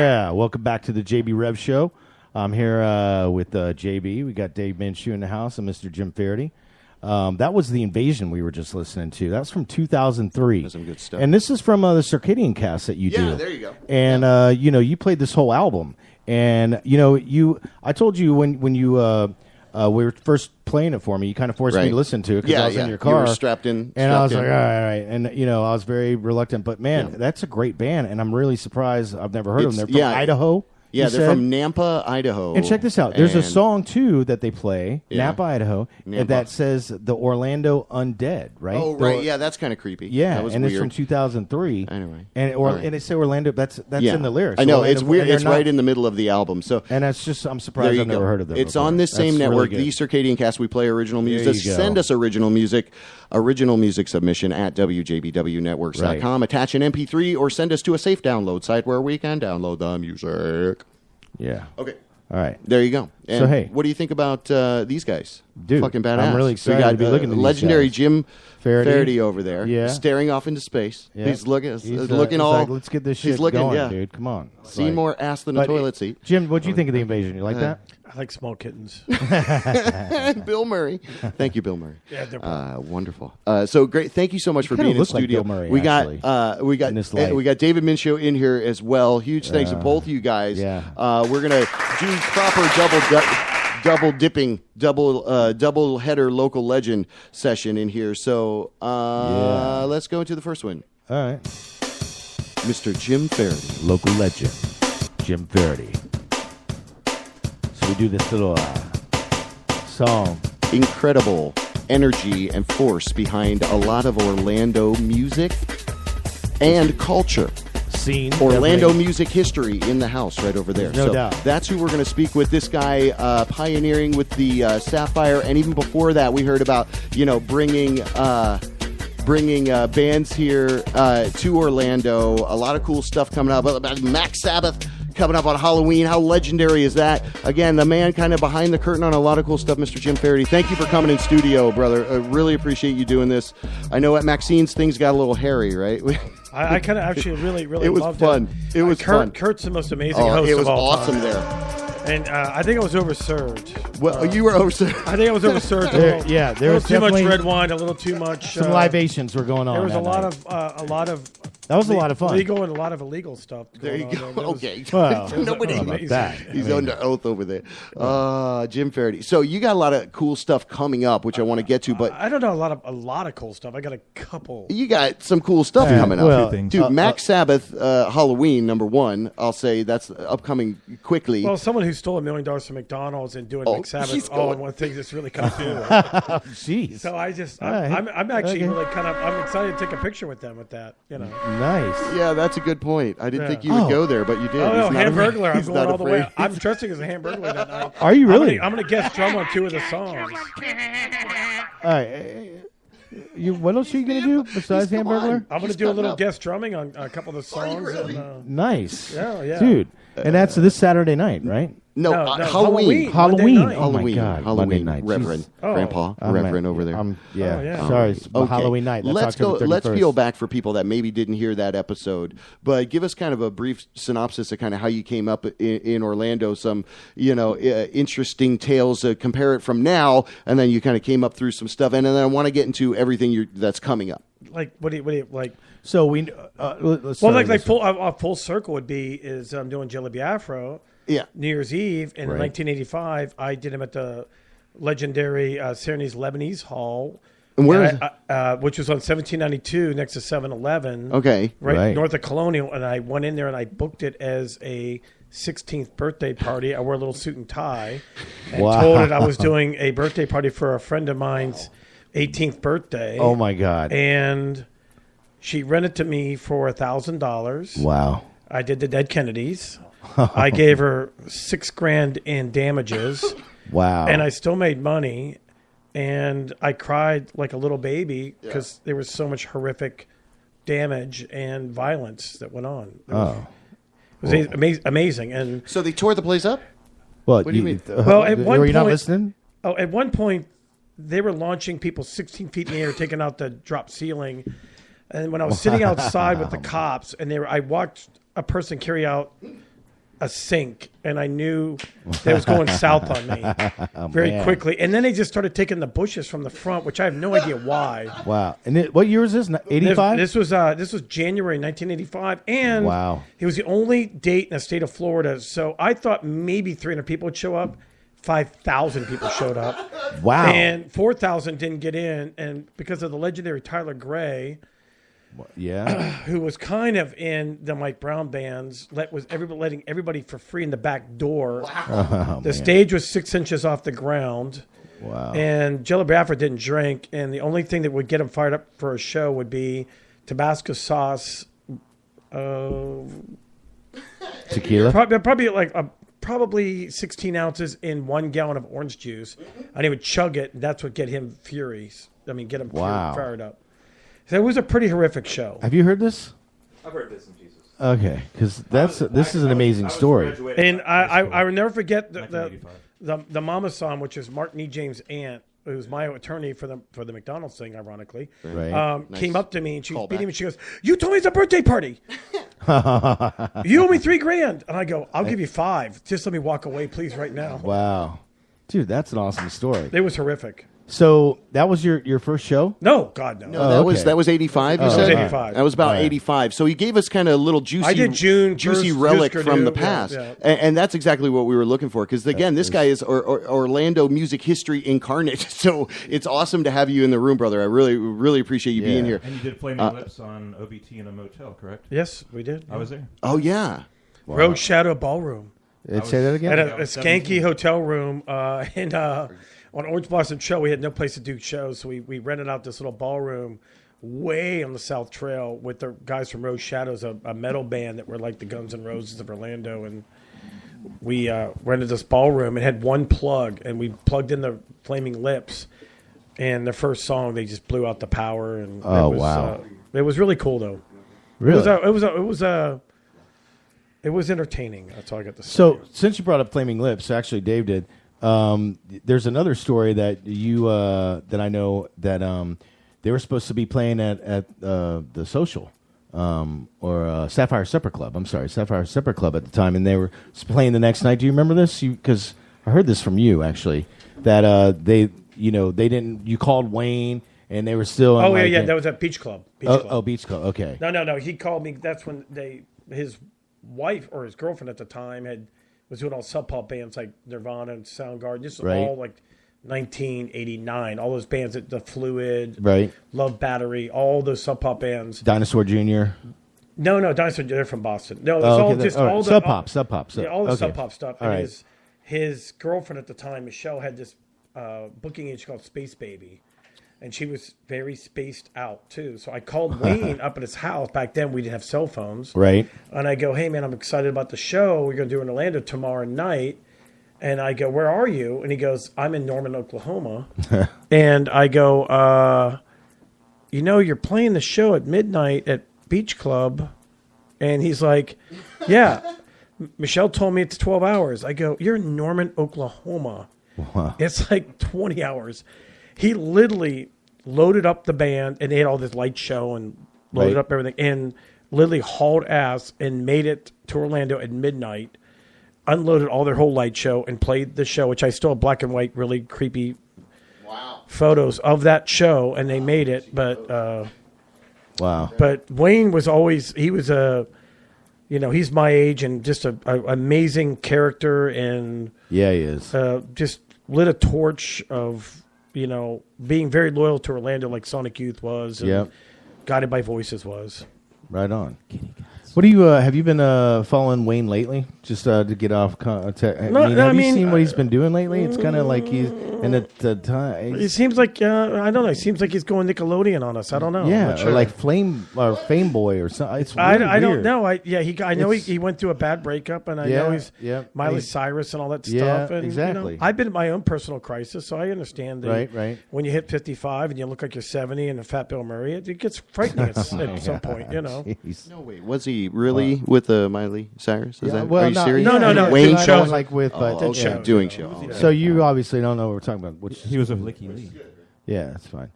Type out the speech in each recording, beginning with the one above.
Yeah, welcome back to the JB Rev Show. I'm here with JB. We got Dave Minshew in the house and Mr. Jim Faherty. That was The Invasion we were just listening to. That's from 2003. That's some good stuff. And this is from the Circadian Cast that you do. Yeah, there you go. And, you played this whole album. And, I told you when you we were first playing it for me, you kind of forced me to listen to it because I was in your car. You were strapped in. And I was like, all right. And, I was very reluctant. But, man, that's a great band. And I'm really surprised. I've never heard of them. They're from Idaho. Yeah, they're from Nampa, Idaho. And check this out. There's a song, too, that they play, Nampa, Idaho, that says the Orlando Undead, right? Oh, right. Yeah, that's kind of creepy. Yeah, that was and weird. it's from 2003. Anyway. And it say Orlando, that's in the lyrics. I know, Orlando, it's weird. It's right in the middle of the album. So, and that's just, I'm surprised I've never heard of them. It's before. on this same that's network, really the Circadian Cast. We play original music. There you go. Send us original music submission at WJBWnetworks.com. Attach an MP3 or send us to a safe download site where we can download the music. Yeah. Okay. All right. There you go. And so, hey. what do you think about these guys? Dude, fucking badass. I'm really excited to be looking at these legendary guys. Jim Faherty over there. Yeah. Staring off into space. Yeah. He's looking he's all... like, let's get this shit going, dude. Come on. See more ass than a toilet seat. Jim, what do you think of The Invasion? You like that? I like small kittens. Bill Murray. Thank you, Bill Murray. Yeah, they're wonderful. So great. Thank you so much for being in studio. Like Bill Murray, we got David Minshew in here as well. Huge thanks to both you guys. Yeah. We're gonna do proper double header local legend session in here. So let's go into the first one. All right. Mr. Jim Faherty. Local legend, Jim Faherty. So we do this little song. Incredible energy and force behind a lot of Orlando music and culture. Scene. Orlando definitely. music history in the house right over there. No doubt. That's who we're going to speak with. This guy pioneering with the Sapphire, and even before that, we heard about bringing bands here to Orlando. A lot of cool stuff coming up. About Max Sabbath coming up on Halloween. How legendary is that? Again, the man kind of behind the curtain on a lot of cool stuff, Mr. Jim Faherty. Thank you for coming in studio, brother. I really appreciate you doing this. I know at Maxine's things got a little hairy, right? I kind of actually really it was loved fun. It was fun. Kurt's the most amazing host it was of all awesome time. there. And I think I was overserved. Well, you were overserved. I think I was overserved. There was too much red wine, a little too much. Some libations were going on. There was a lot of. That was a lot of fun. Legal and a lot of illegal stuff. There you go. Okay. Well, nobody about that. He's under oath over there. Jim Faherty. So you got a lot of cool stuff coming up, which I want to get to, but I don't know a lot of cool stuff. I got a couple. You got some cool stuff coming up, well, dude. Max Sabbath, Halloween number 1. I'll say that's upcoming quickly. Well, someone who stole $1 million from McDonald's and doing Max Sabbath all in one thing that's really kind of cool. Jeez. So I'm actually really I'm excited to take a picture with them with that. Nice. Yeah, that's a good point. I didn't think you would go there, but you did. Oh, Hamburglar. I'm going all the way. I'm dressing as a Hamburglar that night. Are you really? I'm going to guest drum on 2 of the songs. All right. What else are you going to do besides Hamburglar? I'm going to do a little guest drumming on a couple of the songs. Really? Nice. Yeah. Dude. And that's this Saturday night, right? No, Halloween. Halloween. Oh my God. Halloween Monday night. Reverend. Oh. Grandpa. Reverend over there. Sorry. It's Halloween night. That's Let's go. October 31st. Let's peel back for people that maybe didn't hear that episode, but give us kind of a brief synopsis of kind of how you came up in Orlando. Some interesting tales. Compare it from now, and then you kind of came up through some stuff, and then I want to get into everything that's coming up. Like what do you like? So we full circle would be is I'm doing Jelly Afro. Yeah. New Year's Eve in 1985, I did him at the legendary Syrinx Lebanese Hall. And where is which was on 1792 next to 7-Eleven. Okay. Right north of Colonial. And I went in there and I booked it as a 16th birthday party. I wore a little suit and tie and told it I was doing a birthday party for a friend of mine's 18th birthday. Oh, my God. And she rented to me for $1,000. Wow. I did the Dead Kennedys. I gave her $6,000 in damages. Wow. And I still made money. And I cried like a little baby because there was so much horrific damage and violence that went on. It was amazing. And so they tore the place up? What do you mean? Well, at one point, were you not listening? Oh, at one point, they were launching people 16 feet in the air, taking out the drop ceiling. And when I was sitting outside with the cops, and I watched a person carry out a sink, and I knew they was going south on me very quickly. And then they just started taking the bushes from the front, which I have no idea why. Wow! And what year was this? 85. This was January 1985, and it was the only date in the state of Florida. So I thought maybe 300 people would show up. 5,000 people showed up. Wow! And 4,000 didn't get in, and because of the legendary Tyler Gray. Who was kind of in the Mike Brown bands, letting everybody for free in the back door. Wow. The stage was 6 inches off the ground. Wow. And Jello Biafra didn't drink, and the only thing that would get him fired up for a show would be Tabasco sauce, tequila, probably 16 ounces in 1 gallon of orange juice, and he would chug it, and that's what get him get him fired up. So it was a pretty horrific show. Have you heard this? I've heard bits and pieces. Okay, because this is an amazing story. And I will never forget the Mama Song, which is Mark Nee James' aunt, who's my attorney for the McDonald's thing, ironically. Right. Came up to me and she was beating me. She goes, "You told me it's a birthday party. You owe me $3,000." And I go, "I'll give you 5. Just let me walk away, please, right now." Wow, dude, that's an awesome story. It was horrific. So that was your first show? No, God, no. No, that was 85. You said? That was 85. That was about 85. So he gave us kind of a little juicy. I did juicy relic from the past, and that's exactly what we were looking for. Because again, this guy is Orlando music history incarnate. So it's awesome to have you in the room, brother. I really appreciate you being here. And you did Flaming Lips on OBT in a motel, correct? Yes, we did. I was there. Oh yeah, Road Shadow Ballroom. Say that again. At a skanky hotel room on Orange Blossom Trail. We had no place to do shows, so we rented out this little ballroom way on the South Trail with the guys from Rose Shadows, a metal band that were like the Guns N' Roses of Orlando, and we rented this ballroom. It had one plug, and we plugged in the Flaming Lips, and the first song they just blew out the power. And it was really cool though. Really, it was entertaining. That's all I got to say. So since you brought up Flaming Lips, actually Dave did. There's another story that you that I know that they were supposed to be playing at the Social or Sapphire Supper Club. I'm sorry, Sapphire Supper Club at the time, and they were playing the next night. Do you remember this? Because I heard this from you actually that they didn't. You called Wayne, and they were still. That was at Beach Club. Beach Club. Okay. No. He called me. That's when his wife or his girlfriend at the time was doing all Sub Pop bands like Nirvana and Soundgarden, just all like 1989. All those bands, The Fluid, Love Battery, all those Sub Pop bands. Dinosaur Jr. No, Dinosaur Jr. from Boston. No, it was all just all the Sub Pop. All the Sub Pop stuff. All and right. his girlfriend at the time, Michelle, had this booking agent called Space Baby. And she was very spaced out, too. So I called Wayne up at his house. Back then, we didn't have cell phones. Right. And I go, "Hey, man, I'm excited about the show we're going to do in Orlando tomorrow night." And I go, "Where are you?" And he goes, "I'm in Norman, Oklahoma." And I go, "You're playing the show at midnight at Beach Club." And he's like, "Yeah. Michelle told me it's 12 hours. I go, "You're in Norman, Oklahoma. Wow. It's like 20 hours. He literally loaded up the band, and they had all this light show and loaded up everything, and literally hauled ass and made it to Orlando at midnight, unloaded all their whole light show, and played the show, which I still have black and white, really creepy photos of that show, and they made it. But But Wayne was always he's my age and just a amazing character, and he is just lit a torch of. Being very loyal to Orlando like Sonic Youth was. And Guided by Voices was. Right on. What do you have you been following Wayne lately? Just to get off. Have you seen what he's been doing lately? It's kind of like he's and at the time. It seems like I don't know. It seems like he's going Nickelodeon on us. I don't know. Yeah, sure. or like Fame Boy or something. It's really I don't weird. know. I know he went through a bad breakup, and I know he's Miley Cyrus and all that stuff. And, exactly. I've been in my own personal crisis, so I understand. Right. When you hit 55 and you look like you're 70 and a fat Bill Murray, it gets frightening at some point. Jeez. No, wait. Was he really with Miley Cyrus? Are you serious? No. Wayne shows like with, but doing show. So you obviously don't know what we're talking about. He was with Licky Lee. Yeah, that's fine.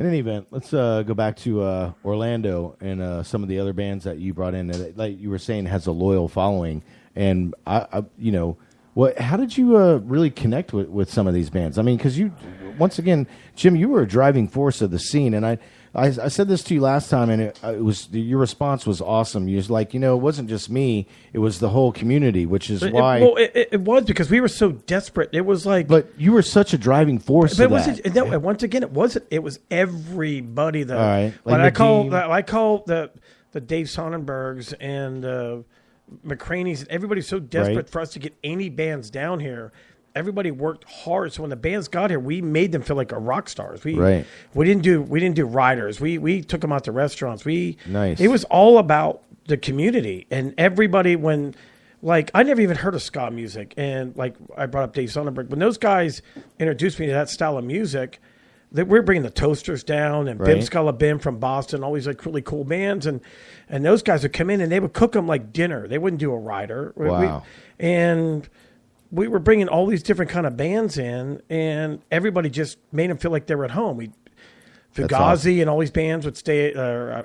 In any event, let's go back to Orlando and some of the other bands that you brought in. That, like you were saying, has a loyal following. And how did you really connect with some of these bands? I mean, because you, once again, Jim, you were a driving force of the scene, and I said this to you last time, and it was your response was awesome. You was like, it wasn't just me; it was the whole community, which is why. It was because we were so desperate. It was like, but you were such a driving force. But it wasn't. No, once again, it wasn't. It was everybody. All right, like I call the Dave Sonnenbergs and McCraney's. Everybody's so desperate for us to get any bands down here. Everybody worked hard, so when the bands got here, we made them feel like rock stars. We didn't do riders. We took them out to restaurants. It was all about the community and everybody. When I never even heard of ska music, and I brought up Dave Sonnenberg. When those guys introduced me to that style of music, we're bringing the Toasters down and Bim Scala Bim from Boston, all these really cool bands, and those guys would come in and they would cook them like dinner. They wouldn't do a rider. Wow. We were bringing all these different kind of bands in, and everybody just made them feel like they were at home. Fugazi and all these bands would stay,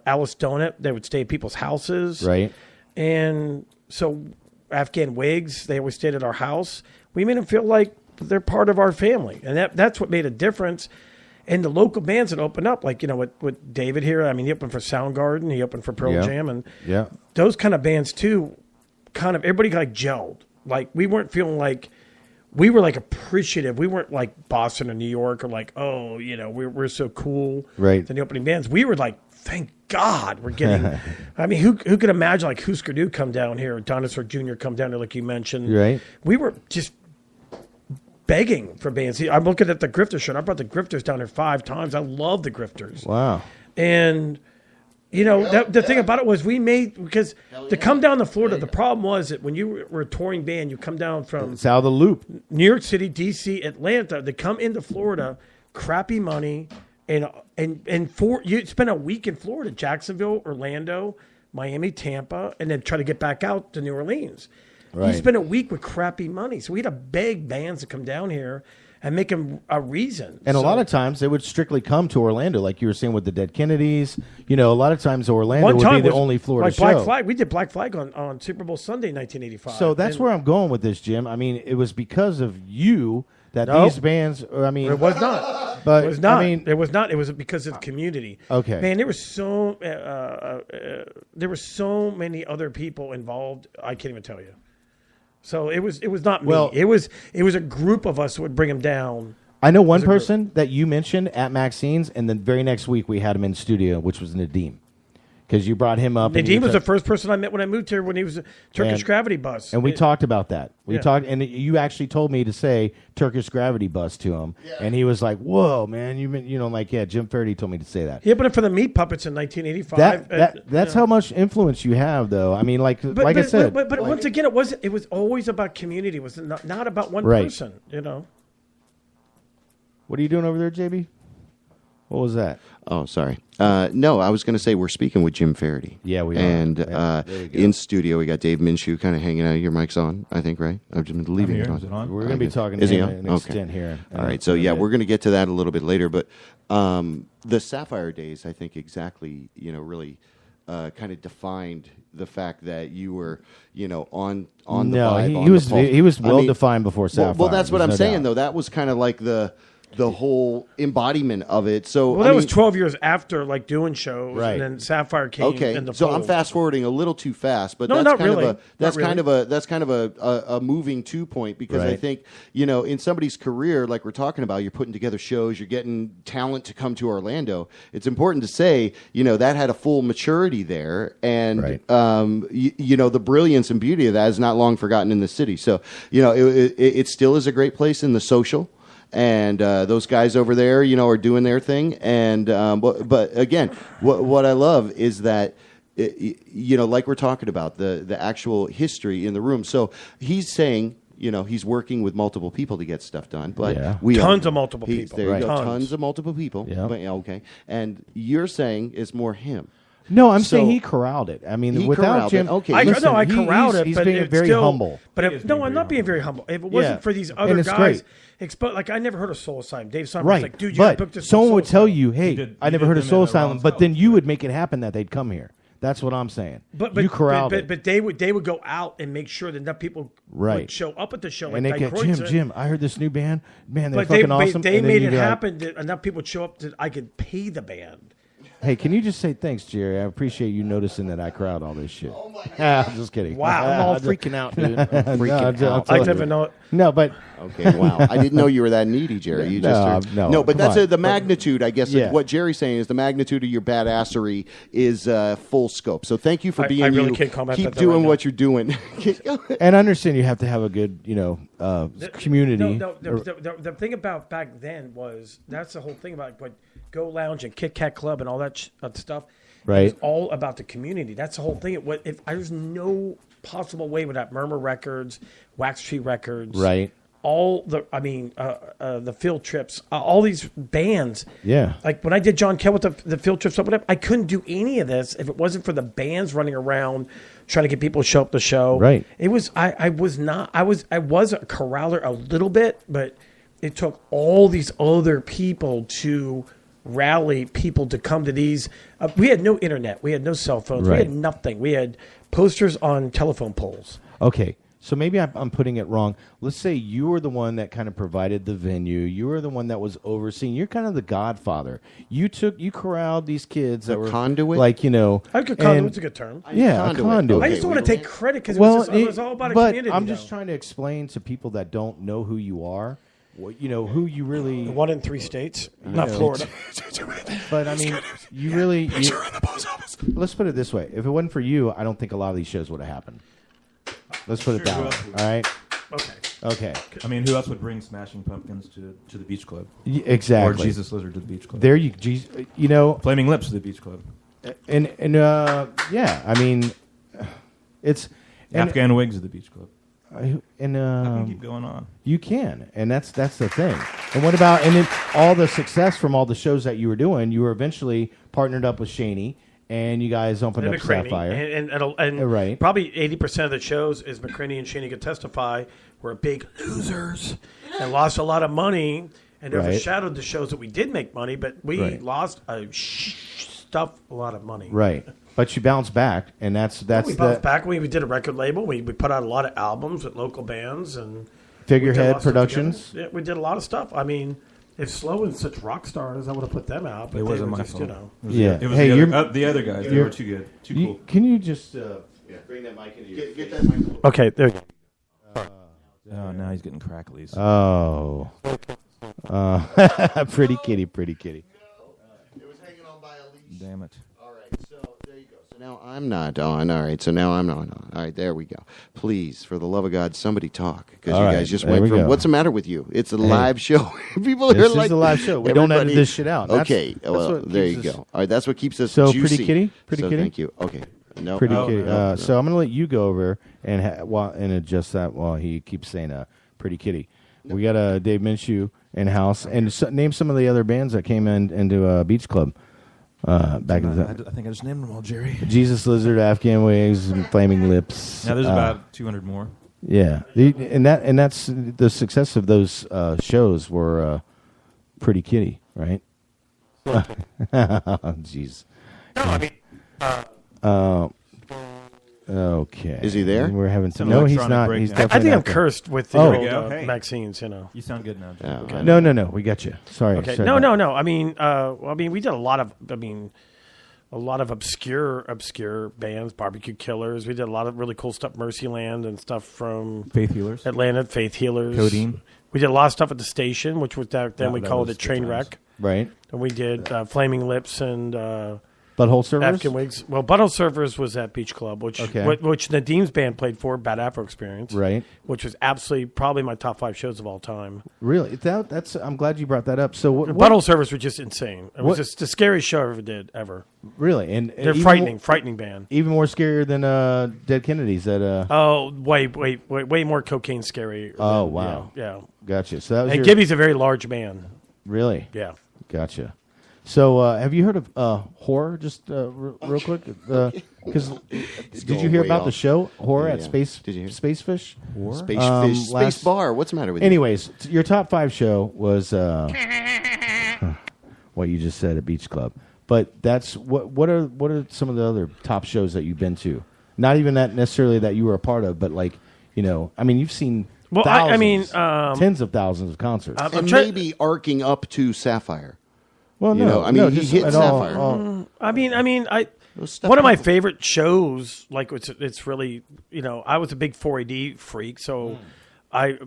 Alice Donut, they would stay at people's houses. Right. And so Afghan Wigs, they always stayed at our house. We made them feel like they're part of our family. And that's what made a difference. And the local bands that opened up, with David here, I mean, he opened for Soundgarden, he opened for Pearl Jam, and those kind of bands too, kind of, everybody gelled. We weren't feeling like we were appreciative. We weren't like Boston or New York or we're so cool. Right. Than the opening bands. We were like, thank God we're getting. I mean, who could imagine Husker Du come down here, Dinosaur Jr. come down here, like you mentioned. Right. We were just begging for bands. I'm looking at the Grifters shirt. I brought the Grifters down here 5 times. I love the Grifters. Wow. And the thing about it was because to come down to Florida, the problem was that when you were a touring band, you come down from it's out of the loop. New York City, D.C., Atlanta. They come into Florida, crappy money, and you spend a week in Florida, Jacksonville, Orlando, Miami, Tampa, and then try to get back out to New Orleans. Right. You spend a week with crappy money. So we had to beg bands to come down here and make them a reason. And a lot of times they would strictly come to Orlando, like you were saying with the Dead Kennedys. A lot of times Orlando would be the only Florida show. Black Flag. We did Black Flag on Super Bowl Sunday, 1985. So that's where I'm going with this, Jim. I mean, it was because of you that these bands. I mean, it was not. But it was not. I mean, it was not. It was because of the community. Okay, man, there were so many other people involved. I can't even tell you. So it was not me. Well, it was a group of us who would bring him down. I know one person that you mentioned at Maxine's, and the very next week we had him in studio, which was Nadim. Because you brought him up. Nadim was the first person I met when I moved here when he was a Turkish Gravity Bus. And we talked about that. We talked, and you actually told me to say Turkish Gravity Bus to him. Yeah. And he was like, whoa, man. Jim Faherty told me to say that. He opened it for the Meat Puppets in 1985. That's how much influence you have, though. I mean, I said. But once again, it was always about community. It was not about one person, What are you doing over there, JB? What was that? Oh, sorry. No, I was going to say we're speaking with Jim Faherty. Yeah, we are. And in studio, we got Dave Minshew kind of hanging out. Your mic's on, I think, right? I've just been leaving it on. We're going to be talking to him an extent here. All right. So, we're going to get to that a little bit later. But the Sapphire days, I think, exactly, really kind of defined the fact that you were, on the vibe. He was well defined before Sapphire. Well, that's what I'm saying, though. That was kind of like the whole embodiment of it. So that was 12 years after doing shows, right? And then Sapphire came. Okay, in the so fold. I'm fast forwarding a little too fast, but no, that's kind of a moving to point because I think in somebody's career, like we're talking about, you're putting together shows, you're getting talent to come to Orlando. It's important to say that had a full maturity there, and the brilliance and beauty of that is not long forgotten in the city. So it still is a great place in the social. And those guys over there, are doing their thing. And but again, what I love is that, like we're talking about the actual history in the room. So he's saying, he's working with multiple people to get stuff done. But tons of multiple people. There you go, tons of multiple people. Yeah. But, okay, and you're saying it's more him. No, I'm saying he corralled it. I mean, without Jim, I corralled it. He's but being very humble. But I'm not being very humble. If it wasn't for these other guys, like I never heard of Soul Asylum. Dave Simon was like, dude, you gotta book this. Someone would tell you, hey, I never heard of Soul Asylum, but then you would make it happen that they'd come here. That's what I'm saying. But you corralled it. But they would go out and make sure that enough people would show up at the show. And like they get Jim. I heard this new band. Man, they're fucking awesome. They made it happen that enough people would show up that I could pay the band. Hey, can you just say thanks, Jerry? I appreciate you noticing that I crowd all this shit. Oh my God. I'm just kidding. Wow, I'm all freaking out, dude. Freaking out. I never know it. No, but okay, wow. I didn't know you were that needy, Jerry. You no, but that's the magnitude, I guess. What Jerry's saying is the magnitude of your badassery is full scope. So thank you for being I really you. Can't comment Keep doing what you're doing. And understand you have to have a good, community. The thing about back then was that's the whole thing about what Go Lounge and Kit Kat Club and all that stuff. Right. It was all about the community. That's the whole thing. There's no possible way without Murmur Records, Wax Tree Records, right? The Field Trips, all these bands. Yeah. Like when I did John Kell with the Field Trips, whatever, I couldn't do any of this if it wasn't for the bands running around trying to get people to show up to the show. Right. It was I was a corraller a little bit, but it took all these other people to rally people to come to these. We had no internet. We had no cell phones. Right. We had nothing. We had posters on telephone poles. Okay. So maybe I'm putting it wrong. Let's say you were the one that kind of provided the venue. You were the one that was overseeing. You're kind of the godfather. You corralled these kids that were conduit, I think conduit's a good term. Yeah, conduit. I just don't want to take credit because it was all about a community. I'm just trying to explain to people that don't know who you are. Who you really... 1 in 3 states, not Florida. But, I mean, you really... Let's put it this way. If it wasn't for you, I don't think a lot of these shows would have happened. Let's put it that way. All right? Okay. I mean, who else would bring Smashing Pumpkins to the Beach Club? Exactly. Or Jesus Lizard to the Beach Club? Flaming Lips to the Beach Club. And I mean, it's... Afghan Wigs at the Beach Club. I can keep going on. You can, and that's the thing. And what about then all the success from all the shows that you were doing? You were eventually partnered up with Shaney, and you guys opened up Sapphire. And right. Probably 80% of the shows, as McCraney and Shaney could testify, were big losers and lost a lot of money and overshadowed the shows that we did make money, but we lost a lot of money. Right. But you bounced back, and that's we bounced back. We did a record label. We put out a lot of albums with local bands and Figurehead Productions. Yeah, we did a lot of stuff. I mean, if Slow and such rock stars, I would have put them out. But it wasn't my fault. It was the other guys. They were too good, too cool. Can you just bring that mic into your get that mic? Okay, there you go. Now he's getting cracklies. Oh. Pretty kitty. It was hanging on by a leash. Damn it. Now I'm not on. All right, so now I'm not on. All right, there we go. Please, for the love of God, somebody talk. Because you guys just went from, what's the matter with you? It's a live show. People are like... This is a live show. We don't edit this shit out. Okay, there you go. All right, that's what keeps us juicy. Pretty kitty? Thank you. Okay. No, pretty kitty. No. So I'm going to let you go over and adjust that while he keeps saying pretty kitty. We got Dave Minshew in-house. And name some of the other bands that came into Beach Club. Back in the I think I just named them all, Jerry. Jesus Lizard, Afghan Wigs, and Flaming Lips. Now there's about 200 more. Yeah, and that's the success of those shows were pretty kitty, right? Jeez. No, I mean. Okay. Is he there? We're having some. No, he's not. He's definitely I think I'm there. cursed with the old vaccines. You sound good now. Okay. No. We got you. Sorry. Okay. Sorry No. I mean, we did a lot of obscure bands, Barbecue Killers. We did a lot of really cool stuff, Mercyland and stuff from Faith Healers, Atlanta, Faith Healers, Codeine. We did a lot of stuff at the station, which was then we called it Trainwreck. Right. And we did Flaming Lips and Butthole Servers? Afghan Wigs. Well, Butthole Servers was at Beach Club, which Nadim's band played for, Bad Afro Experience. Right. Which was absolutely probably my top 5 shows of all time. Really? That's. I'm glad you brought that up. So Butthole Servers were just insane. It was just the scariest show I ever did, ever. Really? And they're frightening band. Even more scarier than Dead Kennedys. Way more cocaine scary. Oh, wow. Yeah. Gotcha. So that was Gibby's a very large man. Really? Yeah. Gotcha. So, have you heard of horror? Just real quick, because did you hear about the show Horror at Space? Did you hear? Spacefish? Spacefish, Space Bar. What's the matter with you? Anyways, your top 5 show was what you just said at Beach Club. But that's what are some of the other top shows that you've been to? Not even that necessarily that you were a part of, but like you've seen. Well, thousands, tens of thousands of concerts, and maybe arcing up to Sapphire. Well, he hit Sapphire. One of my favorite shows, like it's really, I was a big 4AD freak, so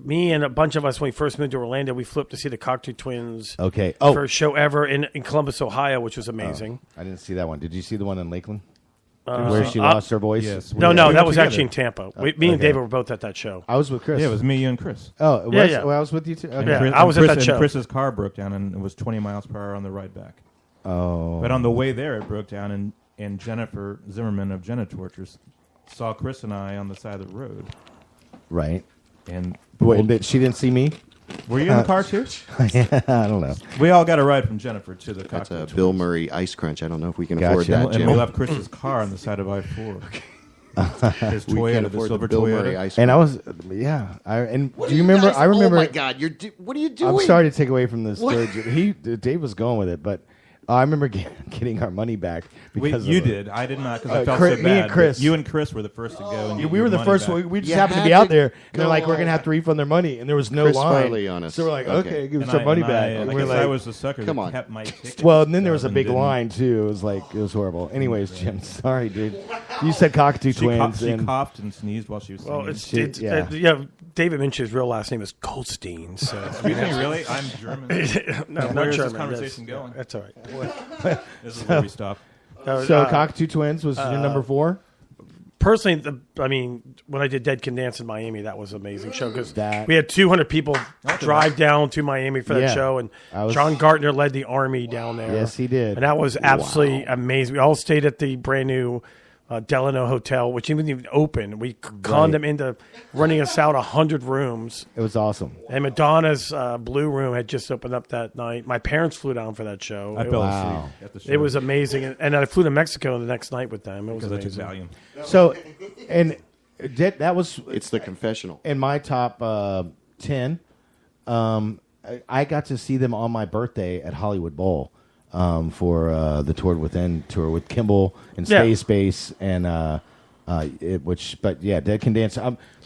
me and a bunch of us when we first moved to Orlando, we flew up to see the Cockatoo Twins. Okay, first show ever in Columbus, Ohio, which was amazing. I didn't see that one. Did you see the one in Lakeland? Where she lost her voice? Yes. No, that was actually in Tampa. Me and David were both at that show. I was with Chris. Yeah, it was me, you, and Chris. Oh, it was? Yeah. Well, I was with you too? Okay. I was at that show. And Chris's car broke down, and it was 20 miles per hour on the ride back. Oh. But on the way there, it broke down, and Jennifer Zimmerman of Jenna Tortures saw Chris and I on the side of the road. Right. And wait, she didn't see me? Were you in the car too? Yeah, I don't know. We all got a ride from Jennifer to the That's Cockatoo Bill Twins. Murray Ice Crunch. I don't know if we can afford that, And Jim. we left Chris's car on the side of I-4. His Toyota, the silver Bill Toyota. Murray Ice And Crunch. I was, do you remember? I remember. Oh my God! What are you doing? I'm sorry to take away from this story. Dave was going with it, but I remember getting our money back because you did. I did not because I felt so bad. Me and Chris. You and Chris were the first to go. And we were the first one. We just happened to be out there, and they're like, "We're gonna have to refund their money," and there was no Chris line. Farley on us. So we're like, "Okay, give us And our money I back." We're like, I was the sucker come that on. kept my ticket. Well, and then there was a big line too. It was horrible. Anyways, Jim, sorry, dude. You said Cockatoo Twins. She coughed and sneezed while she was singing. Well, David Minshew's real last name is Goldstein. So Excuse me, really? I'm German. No, I'm not Where's German. this conversation going? That's all right. This is where we stop. So Cockatoo Twins was your number 4? Personally, when I did Dead Can Dance in Miami, that was an amazing show because That- we had 200 people drive down to Miami for that Yeah. show, and John Gartner led the army down there. Yes, he did. And that was absolutely amazing. We all stayed at the brand new Delano Hotel, which wasn't even open. We conned them into running us out 100 rooms. It was awesome. And Madonna's Blue Room had just opened up that night. My parents flew down for that show. I fell asleep at the show. It was amazing. And I flew to Mexico the next night with them. It was because amazing. I took Valium. So, and that was It's the confessional. in my top 10. I got to see them on my birthday at Hollywood Bowl for the Tour Within tour with Kimball and Space Base and Dead Can Dance.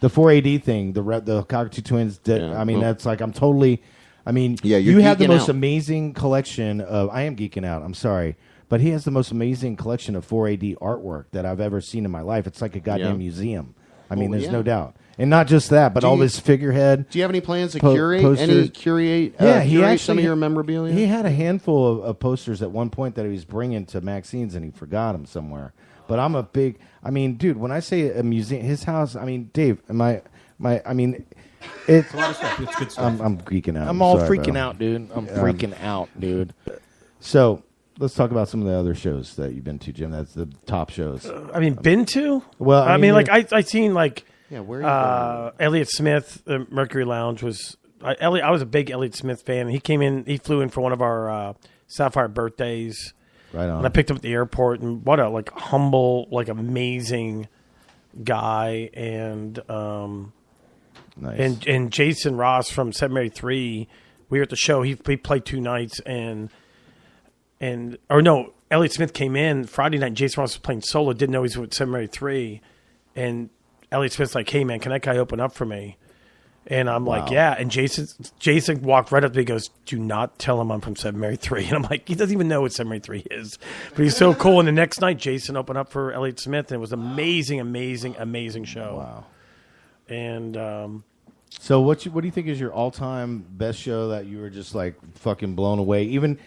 The 4AD thing, the Cockatoo Twins. That's like I'm totally. You have the most amazing collection of. I am geeking out. I'm sorry. But he has the most amazing collection of 4AD artwork that I've ever seen in my life. It's like a goddamn museum. There's no doubt. And not just that, but all this figurehead. Do you have any plans to curate? Posters? Curate some of your memorabilia? He had a handful of posters at one point that he was bringing to Maxine's, and he forgot them somewhere. But I'm a big... dude, when I say a museum, his house... Dave, it's a lot of stuff. It's good stuff. I'm geeking out. I'm all sorry, freaking bro. out, dude. I'm freaking out, dude. So... Let's talk about some of the other shows that you've been to, Jim. That's the top shows. Been to? Well, I seen like where Elliott Smith, Mercury Lounge was. I was a big Elliott Smith fan. He came in. He flew in for one of our Sapphire birthdays. Right on. And I picked him at the airport. And what a humble, amazing guy. And nice. And Jason Ross from 783. We were at the show. He played 2 nights Elliott Smith came in Friday night. Jason Ross was playing solo. Didn't know he was with 783. And Elliott Smith's like, "Hey man, can that guy open up for me?" And I'm like, "Yeah." And Jason walked right up to me. He goes, "Do not tell him I'm from 783." And I'm like, he doesn't even know what 783 is, but he's so cool. And the next night, Jason opened up for Elliott Smith, and it was amazing, amazing, amazing show. Wow. And so what do you think is your all-time best show that you were just like fucking blown away? Even.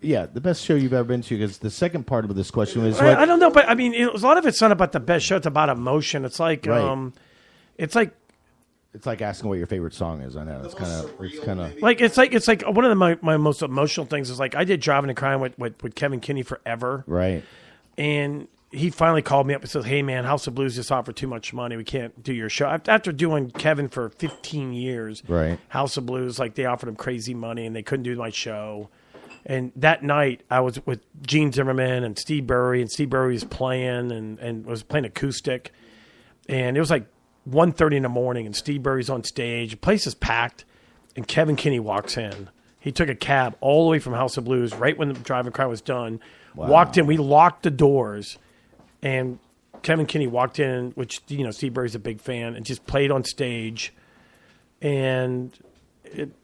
Yeah, the best show you've ever been to, because the second part of this question was... I don't know, but a lot of it's not about the best show. It's about emotion. It's like... Right. It's like asking what your favorite song is. I know. It's kind of... It's like one of my most emotional things is like I did Driving and Crying with Kevin Kinney forever. Right. And he finally called me up and said, "Hey, man, House of Blues just offered too much money. We can't do your show." After doing Kevin for 15 years, right. House of Blues, they offered him crazy money and they couldn't do my show. And that night, I was with Gene Zimmerman and Steve Burry, and Steve Burry was playing and was playing acoustic. And it was like 1:30 in the morning, and Steve Burry's on stage. The place is packed, and Kevin Kinney walks in. He took a cab all the way from House of Blues right when the driving crowd was done. Wow. Walked in. We locked the doors, and Kevin Kinney walked in, which, Steve Burry's a big fan, and just played on stage. And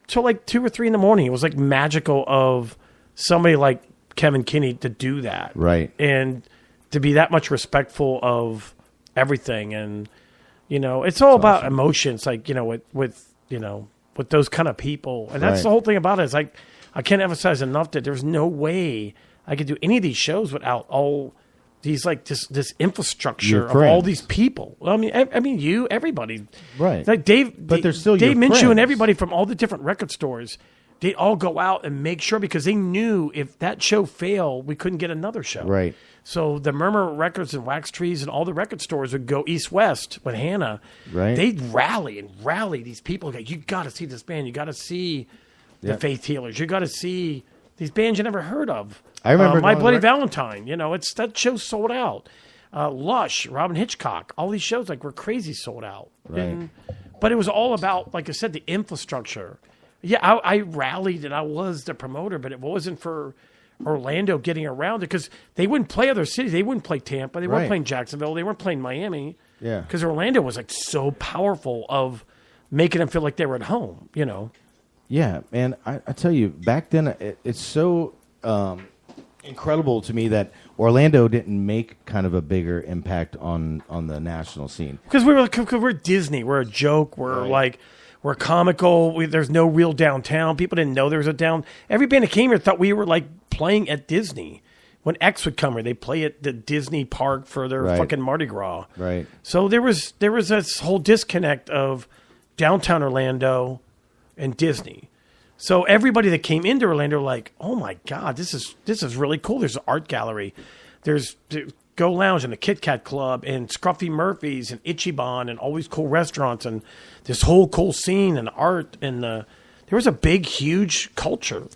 till like 2 or 3 in the morning, it was like magical of somebody like Kevin Kinney to do that. Right. And to be that much respectful of everything. And, it's all about emotions, like, with those kind of people. And that's the whole thing about it. Is like, I can't emphasize enough that there's no way I could do any of these shows without all these, like, this infrastructure of all these people. I mean, you, everybody. Right. Like Dave Minshew friends. and everybody from all the different record stores, they all go out and make sure, because they knew if that show failed, we couldn't get another show. Right. So the Murmur Records and Wax Trees and all the record stores would go east-west with Hannah. Right. They'd rally these people. Like, you got to see this band. You got to see the Faith Healers. You got to see these bands you never heard of. I remember My Bloody Valentine. That show sold out. Lush, Robin Hitchcock, all these shows were crazy sold out. Right. But it was all about, like I said, the infrastructure. Yeah, I rallied and I was the promoter, but it wasn't for Orlando getting around it, because they wouldn't play other cities. They wouldn't play Tampa. They weren't playing Jacksonville. They weren't playing Miami. Yeah. Because Orlando was like so powerful of making them feel like they were at home, Yeah, man, I tell you, back then, it's so incredible to me that Orlando didn't make kind of a bigger impact on the national scene. Because we're Disney. We're a joke. We're comical. There's no real downtown. People didn't know there was a down. Every band that came here thought we were like playing at Disney. When X would come here, they play at the Disney park for their fucking Mardi Gras. Right. So there was this whole disconnect of downtown Orlando and Disney. So everybody that came into Orlando were like, oh my God, this is really cool. There's an art gallery. There's Go Lounge and the Kit Kat Club and Scruffy Murphy's and Ichiban and all these cool restaurants and this whole cool scene and art. And there was a big, huge culture,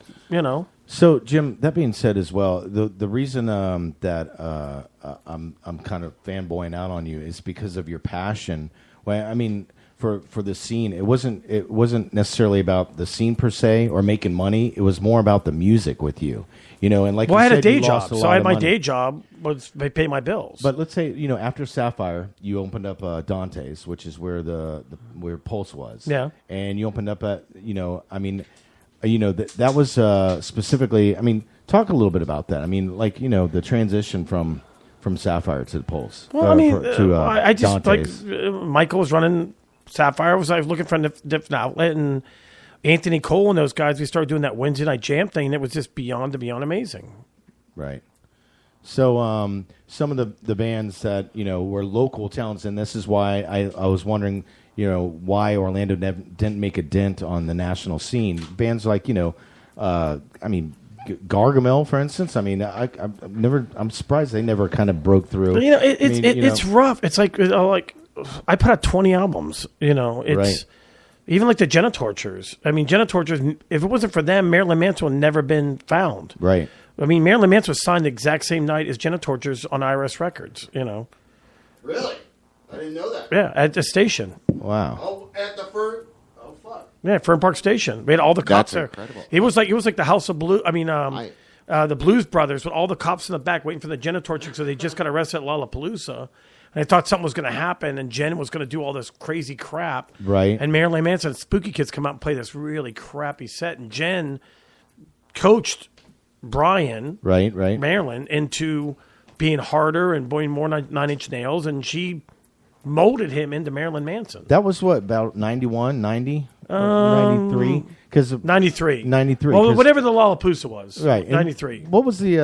So, Jim, that being said as well, the reason that I'm kind of fanboying out on you is because of your passion. Well, I mean, for the scene, it wasn't necessarily about the scene per se or making money. It was more about the music with you, And like, I had a day job, so I had my day job was they pay my bills. But let's say after Sapphire, you opened up Dante's, which is where where Pulse was. Yeah, and you opened up at that was specifically. I mean, talk a little bit about that. I mean, the transition from Sapphire to the Pulse. Well, I just Dante's. Michael was running Sapphire. I was looking for a different outlet, and Anthony Cole and those guys. We started doing that Wednesday night jam thing, and it was just beyond amazing. Right. So some of the bands that were local talents, and this is why I was wondering. Why Orlando didn't make a dent on the national scene. Bands like, Gargamel, for instance. I mean, I'm surprised they never kind of broke through. It's rough. It's like I put out 20 albums. It's right. Even like the Genitortures. I mean, Genitortures. If it wasn't for them, Marilyn Manson would never been found. Right. I mean, Marilyn Manson was signed the exact same night as Genitortures on IRS Records. Really. I didn't know that. Yeah, at the station. Wow. Oh, at the Fern. Oh, fuck. Yeah, Fern Park Station. We had all the cops That's there. Incredible. It was like the House of Blue. I mean, the Blues Brothers with all the cops in the back waiting for the Genitorture, so they just got arrested at Lollapalooza. And they thought something was going to happen, and Jen was going to do all this crazy crap. Right. And Marilyn Manson and Spooky Kids come out and play this really crappy set, and Jen coached Brian, right, Marilyn, into being harder and being more 9 Inch Nails, and she molded him into Marilyn Manson. That was what, about 91, 90, 93? Because 93. 93. Well, whatever the Lollapalooza was. Right. 93. What was the,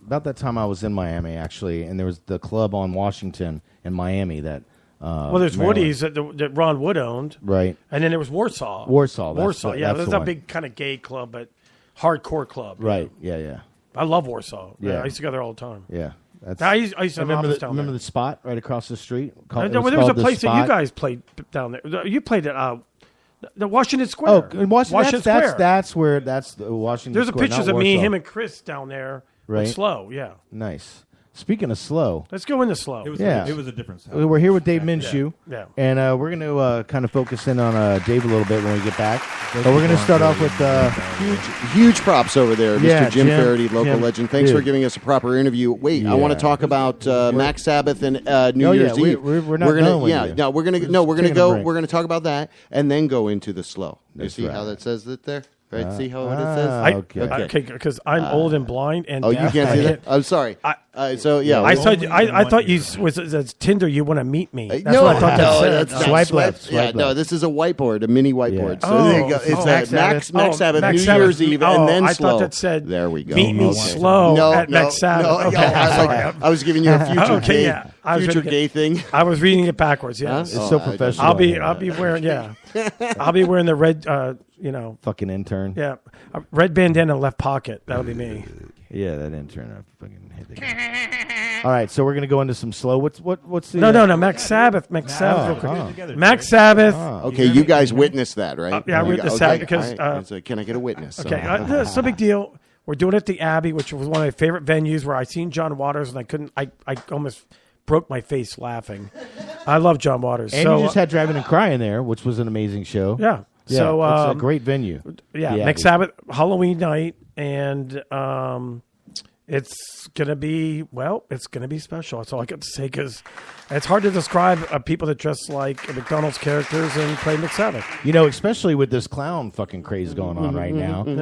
about that time I was in Miami, actually, and there was the club on Washington in Miami that, there's Maryland. Woody's that Ron Wood owned. Right. And then there was Warsaw. Yeah, that's a big kind of gay club, but hardcore club. Right. Yeah. I love Warsaw. Yeah. I used to go there all the time. Yeah. I used to remember the spot right across the street? There was a place that you guys played down there. You played at The Washington Square. Oh, in Washington Square. That's where the Washington There's Square. a pictures of me, him, and Chris down there. Right. Slow, yeah. Nice. Speaking of slow, let's go into slow. It was a different sound. We're here with Dave Minshew. Yeah. And we're going to kind of focus in on Dave a little bit when we get back. But we're going to start off with huge props over there, Mr. Jim Faherty, local Jim, legend. Thanks for giving us a proper interview. Wait, I want to talk about Max Sabbath and New Year's Eve. We're not done with you. No, we're going to talk about that and then go into the slow. You see how that says it there? Right, see how it says? Okay, because I'm old and blind and you can't see that? I'm sorry. I thought you was Tinder. You want to meet me? That's no, what I thought that said. Swipe left. No, this is a whiteboard, a mini whiteboard. So there you go. It's Max Sabbath, New Year's Eve, and then I slow. thought that said there we go. Meet me slow at Max Sabbath. I was giving you a future gay thing. I was reading it backwards. Yeah, it's so professional. I'll be wearing I'll be wearing the red. Fucking intern. Yeah, red bandana left pocket. That'll be me. Yeah, that intern. I fucking hit the All right, so we're gonna go into some slow. What's the? No. Max Sabbath. Max Sabbath. Max Sabbath. Okay, you guys witnessed that, right? Yeah, I witnessed that because. Can I get a witness? Okay, it's no big deal. We're doing it at the Abbey, which was one of my favorite venues, where I seen John Waters, and I couldn't. I almost broke my face laughing. I love John Waters. And you just had Driving and Crying there, which was an amazing show. Yeah. Yeah, so it's a great venue. Yeah, Max Sabbath Halloween night, and it's gonna be special. That's all I got to say, because it's hard to describe people that dress like McDonald's characters and play Max Sabbath. Especially with this clown fucking craze going on right now. So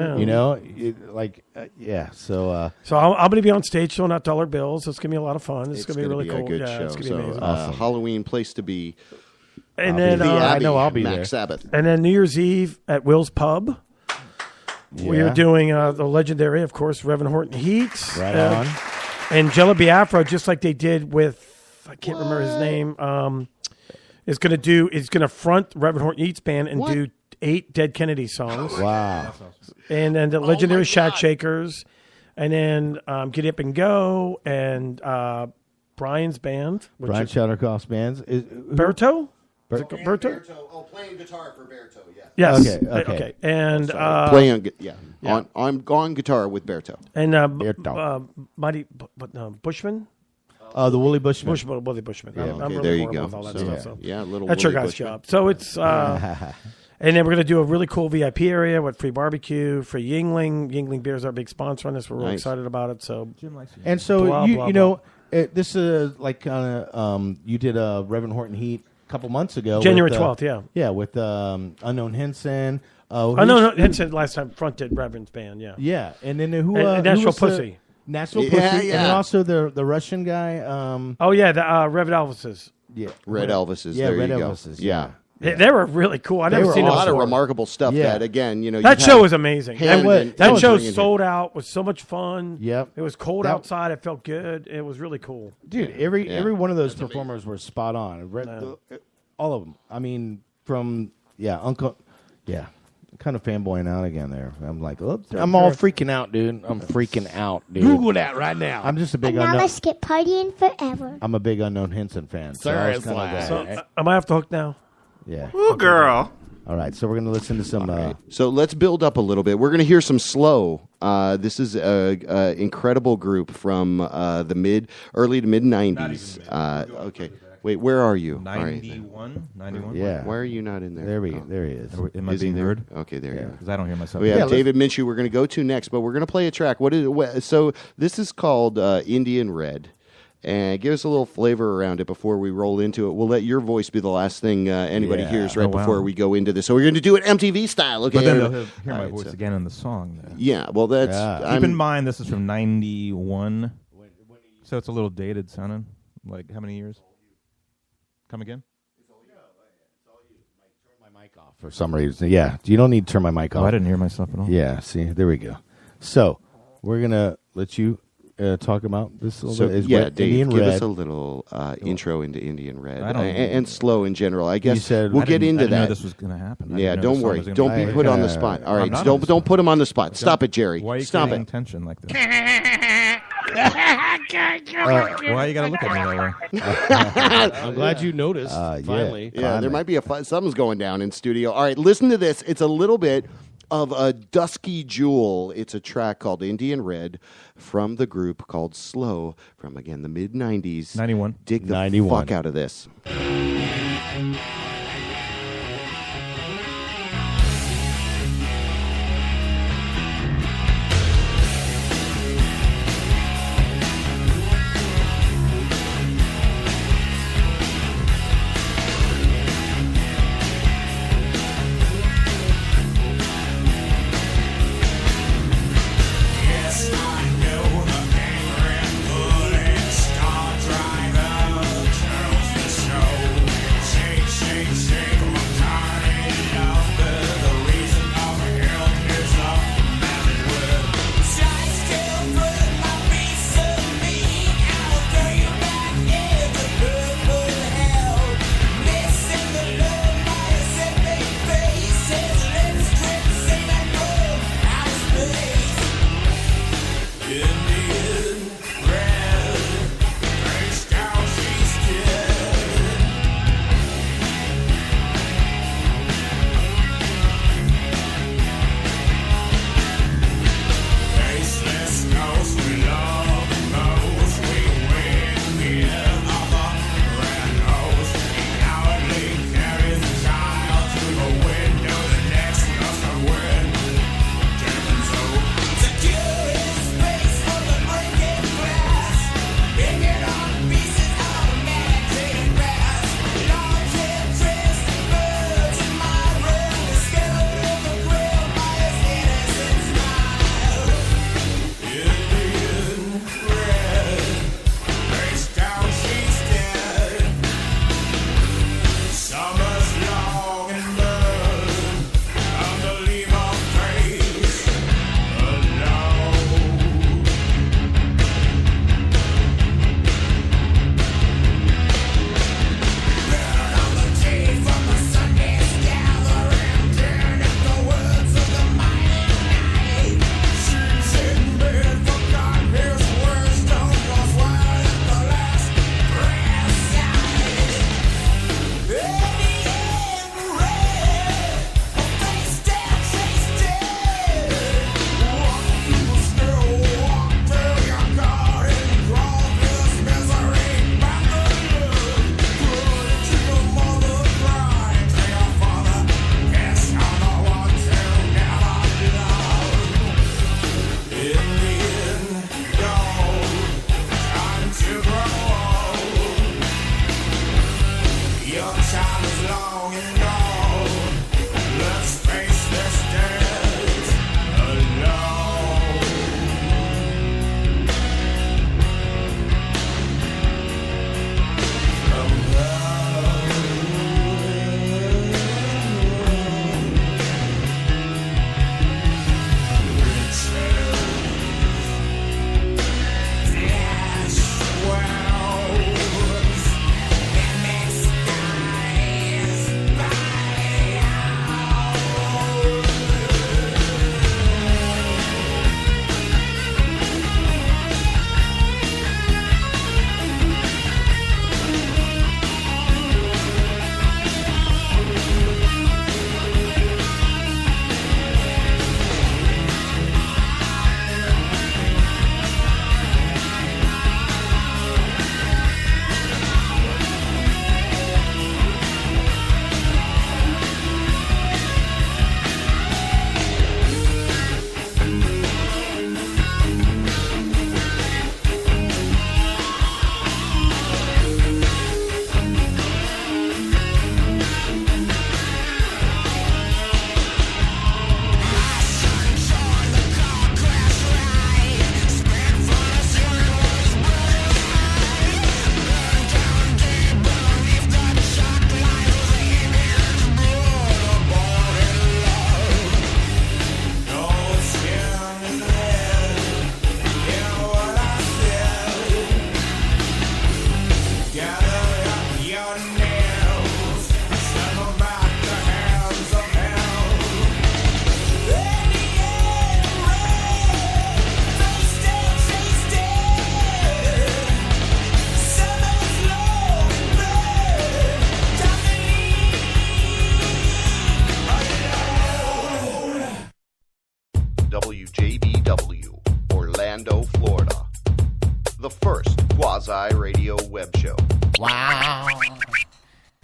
I'm gonna be on stage showing out dollar bills. It's gonna be a lot of fun. It's gonna be really cool. A good show. It's gonna be amazing. Awesome. Halloween place to be. And then I know I'll be Max there. Sabbath. And then New Year's Eve at Will's Pub. Yeah. We are doing the legendary, of course, Reverend Horton Heat. Right on. And Jello Biafra, just like they did with, I can't remember his name, is going to front Reverend Horton Heat's band and do 8 Dead Kennedy songs. Wow. And then the legendary Shack Shakers. And then Get Up and Go and Brian's band. Brian Shatterkoff's bands. Berto? Berto. Oh, playing guitar for Berto, Yes. Okay. And playing, on guitar with Berto. And Mighty Bushman. The Woolly Bushman. Woolly Bushman. Yeah, I'm really there you horrible go. with all that stuff. Yeah, little. That's your guys' job. So it's. And then we're going to do a really cool VIP area with free barbecue, free Yingling. Yingling Beer is our big sponsor on this. We're really excited about it. So, and so this is like kind of you did a Reverend Horton Heat a couple months ago, January 12th. Yeah, with Unknown Henson. Unknown Henson last time fronted Reverend's band. Yeah, and then who? Nashville Pussy. Nashville Pussy, and then also the Russian guy. The Rev Elvis's. Yeah, Red Elvis's. Yeah, there Red you Elvis's. Go. Yeah. They were really cool. I never seen a lot before. of remarkable stuff. That again, that show was amazing. That show sold here. out. Was so much fun. Yep. It was cold outside. It felt good. It was really cool. Dude, every one of those performers were spot on. All of them. I mean, from Uncle. Yeah. Kind of fanboying out again there. I'm like, I'm all freaking out, dude. I'm freaking out, dude. Google that right now. I'm just a big unknown. Let's get partying forever. I'm a big Unknown Henson fan. Am I off the hook now? Yeah. Ooh, girl. All right, so we're going to listen to some... So let's build up a little bit. We're going to hear some slow. This is an incredible group from the early to mid-90s. Okay. Wait, where are you? 91? 91? Yeah. Why are you not in there? There he is. Am I being heard? Okay, there you go. Because I don't hear myself. We have David Minshew we're going to go to next, but we're going to play a track. So this is called Indian Red. And give us a little flavor around it before we roll into it. We'll let your voice be the last thing anybody hears before we go into this. So we're going to do it MTV style. Okay. But then they'll hear my voice again in the song. Then. Yeah, well, that's... Keep in mind, this is from 91. So it's a little dated sounding. Like, how many years? Come again? It's all you. Turn my mic off for some reason. Yeah, you don't need to turn my mic off. I didn't hear myself at all. Yeah, see, there we go. So we're going to let you... talk about this a little bit. Dave, Indian give Red. us a little intro into Indian Red and slow in general. I guess we'll get I into didn't that. know this was going to happen. Don't worry. Don't be put on the spot. All right, don't put him on the spot. Stop it, Jerry. Why are you Stop creating it. tension like this? Why you gotta look at me that way? I'm glad you noticed. Finally, yeah. There might be something's going down in studio. All right, listen to this. It's a little bit of a Dusky Jewel. It's a track called Indian Red from the group called Slow from, again, the mid-'90s. 91. Dig the 91. fuck out of this.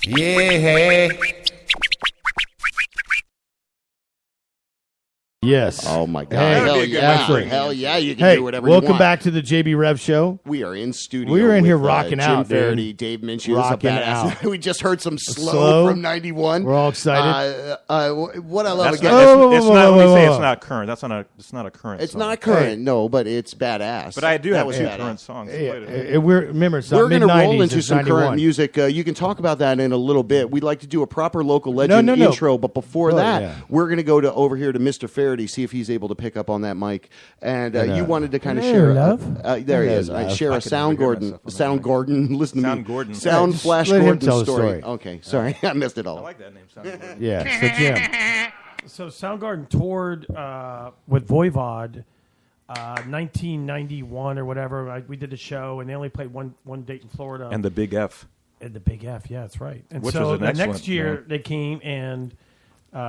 Yeah. Yes. Oh my God! Hey, hell yeah! absolutely. Hell yeah! You can do whatever you want. Welcome back to the JB Rev Show. We are in studio. We were in with, here rocking Jim out, Faherty, dude. Dave Minshew, Rocking is a badass. out. We just heard some slow from '91. We're all excited. What I love That's again. it's not. We say it's not current. That's not. It's not a current. It's song. not current, no, but it's badass. But I do have was two badass. current songs. Remember, it's We're going to roll into it's some 91. current music. You can talk about that in a little bit. We'd like to do a proper local legend No. intro, but before that, yeah. we're going to go over here to Mr. Faherty, see if he's able to pick up on that mic. And you wanted to kind of share. There he is. Share a Sound Gordon. Listen to me. Gordon. Sound Flash let him Gordon tell the story. story. Okay, sorry, I missed it all. I like that name. Sound Gordon. Yeah. So Jim. So Soundgarden toured with Voivod 1991 or whatever. We did a show, and they only played one date in Florida. And the Big F. And the Big F, yeah, that's right. And Which so was an the excellent next year name. they came, and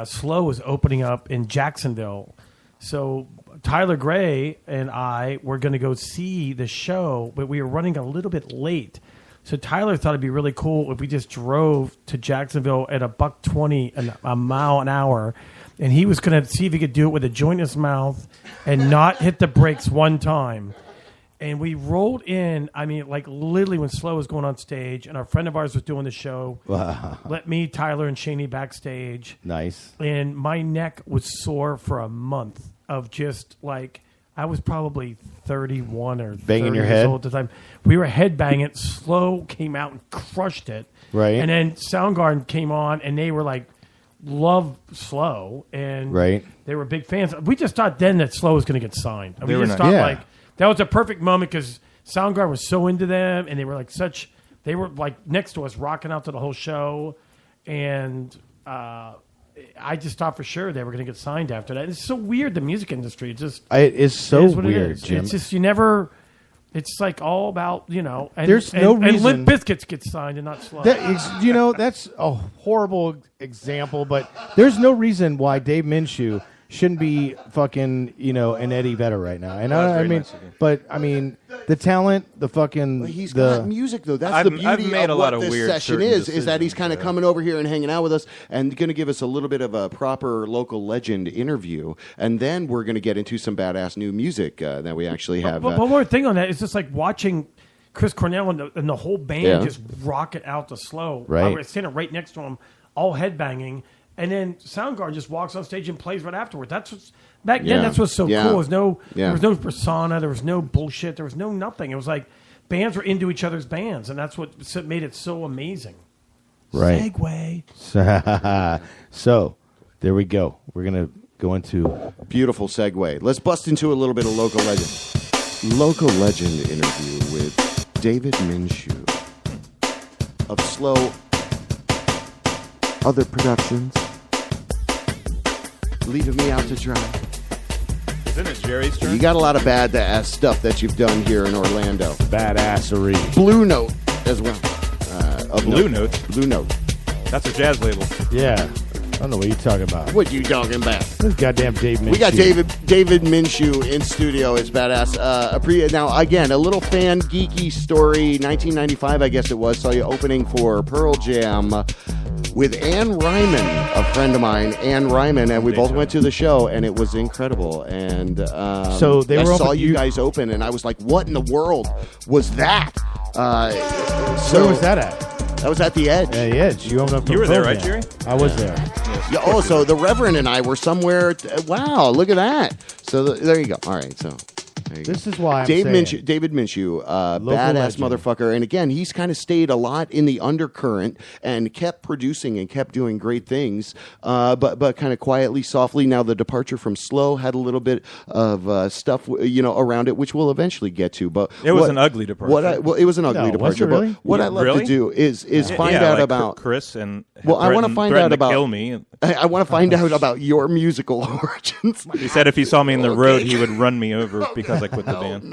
Slow was opening up in Jacksonville. So Tyler Gray and I were going to go see the show, but we were running a little bit late. So Tyler thought it'd be really cool if we just drove to Jacksonville at $120 a mile an hour, and he was going to see if he could do it with a joint in his mouth and not hit the brakes one time. And we rolled in, I mean, like literally when Slow was going on stage, and our friend of ours was doing the show. Wow. Let me, Tyler, and Shaney backstage. Nice. And my neck was sore for a month of just like, I was probably 31 or 30 Banging your years head? old at the time. We were headbanging. Slow came out and crushed it. Right. And then Soundgarden came on, and they were like, love Slow. And Right. they were big fans. We just thought then that Slow was going to get signed. And we They were just not- thought Yeah. like, that was a perfect moment because Soundgarden was so into them, and they were like they were like next to us, rocking out to the whole show, and I just thought for sure they were going to get signed after that. It's so weird, the music industry. It just It is so is what it weird, is. Jim. It's just you never. It's like all about and There's no and reason- Limp Bizkit gets signed and not Slow. That's a horrible example, but there's no reason why Dave Minshew shouldn't be fucking, an Eddie Vedder right now. And I mean, the talent, the fucking, He's got music though. That's the beauty I've made of a lot what of this weird session certain is that he's kind of decisions, coming over here and hanging out with us and going to give us a little bit of a proper local legend interview, and then we're going to get into some badass new music that we actually have. But one more thing on that, it's just like watching Chris Cornell and the whole band just rock it out to Slow. Right. I was standing right next to him, all headbanging, and then Soundgarden just walks on stage and plays right afterward. That's what's back then. That's what's so cool. There was no persona. There was no bullshit. There was no nothing. It was like bands were into each other's bands, and that's what made it so amazing. Right. Segue. So there we go. We're gonna go into Beautiful segue. Let's bust into a little bit of local legend. Local legend interview with David Minshew of Slow Other Productions. Leaving me out to dry. Isn't it Jerry's turn? You got a lot of badass stuff that you've done here in Orlando. badassery. Blue Note as well. Blue Note? Blue Note. That's a jazz label. Yeah. I don't know what you're talking about. What you talking about? This goddamn Dave Minshew. We got David Minshew in studio. It's badass. Now, again, a little fan geeky story. 1995, I guess it was. Saw you opening for Pearl Jam with Ann Ryman, a friend of mine, Ann Ryman, and we both went to the show, and it was incredible. And so they I were saw you guys open, and I was like, "What in the world was that?" Where was that at? That was at the Edge. Yeah, the Edge. You opened up. You were there, right, Jerry? Jerry? I was there. Yeah, oh, so the Reverend and I were somewhere. Wow, look at that. So there you go. All right, so there you This go. is why I'm David saying. Minshew, badass legend. motherfucker. And again, he's kind of stayed a lot in the undercurrent and kept producing and kept doing great things, but kind of quietly, softly. Now the departure from Slow had a little bit of stuff, around it, which we'll eventually get to. But It was an ugly departure. It was an ugly No, departure. was it really? But what I'd love Really? to do is find out like about Chris and Well, I want to find out about kill me. I want to find out about your musical origins. He said if he saw me in the road, he would run me over because I quit the band.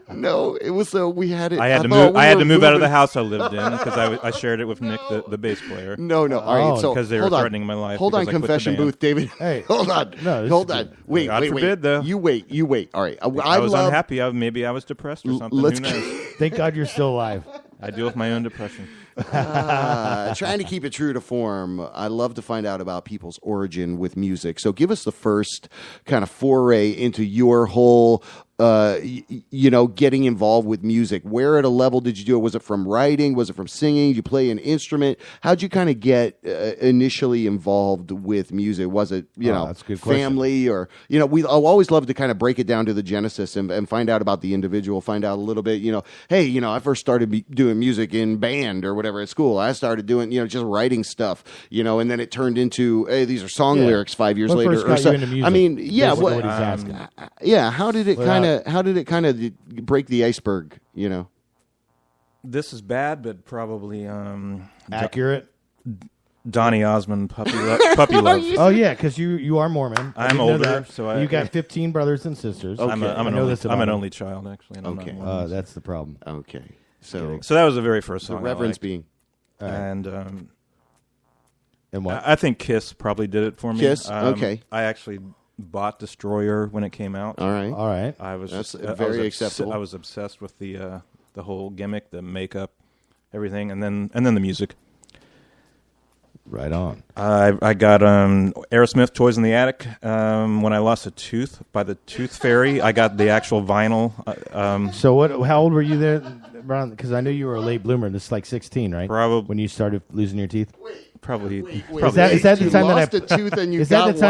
No, it was we had it. I had to move. I had to move out of the house I lived in because I shared it with Nick, the bass player. No. All right, so because they were hold on. threatening my life. Hold on, because I quit the confession band. booth, David. Hey. hold on. No, this hold is on. good. Wait, God wait. forbid, though. You wait. All right. I was unhappy. Maybe I was depressed or something. let's Who knows? Thank God you're still alive. I deal with my own depression. Trying to keep it true to form, I love to find out about people's origin with music. So give us the first kind of foray into your whole, getting involved with music. Where at a level did you do it? Was it from writing? Was it from singing? Did you play an instrument? How'd you kind of get initially involved with music? Was it, that's a good family or, I always love to kind of break it down to the genesis and find out about the individual, find out a little bit, hey, I first started doing music in band or whatever at school. I started doing, just writing stuff, and then it turned into, hey, these are song lyrics 5 years later. First got you into music? I mean, yeah. What he's asking. Yeah. How did it kind of break the iceberg, This is bad, but probably accurate. Donny Osmond, puppy love. Oh yeah, because you are Mormon. I'm older, so you got 15 brothers and sisters. Okay. I'm an only child, actually. And okay, that's the problem. Okay, so that was the very first song. The reverence being, and what? I think Kiss probably did it for me. Kiss, okay. I actually bought Destroyer when it came out. All right. That's very acceptable. I was obsessed with the whole gimmick, the makeup, everything, and then the music. Right on. I got Aerosmith, Toys in the Attic. When I lost a tooth by the Tooth Fairy, I got the actual vinyl. So what? How old were you there, Ron? Because I know you were a late bloomer. This is like 16, right? Probably when you started losing your teeth. Probably. Is that the time that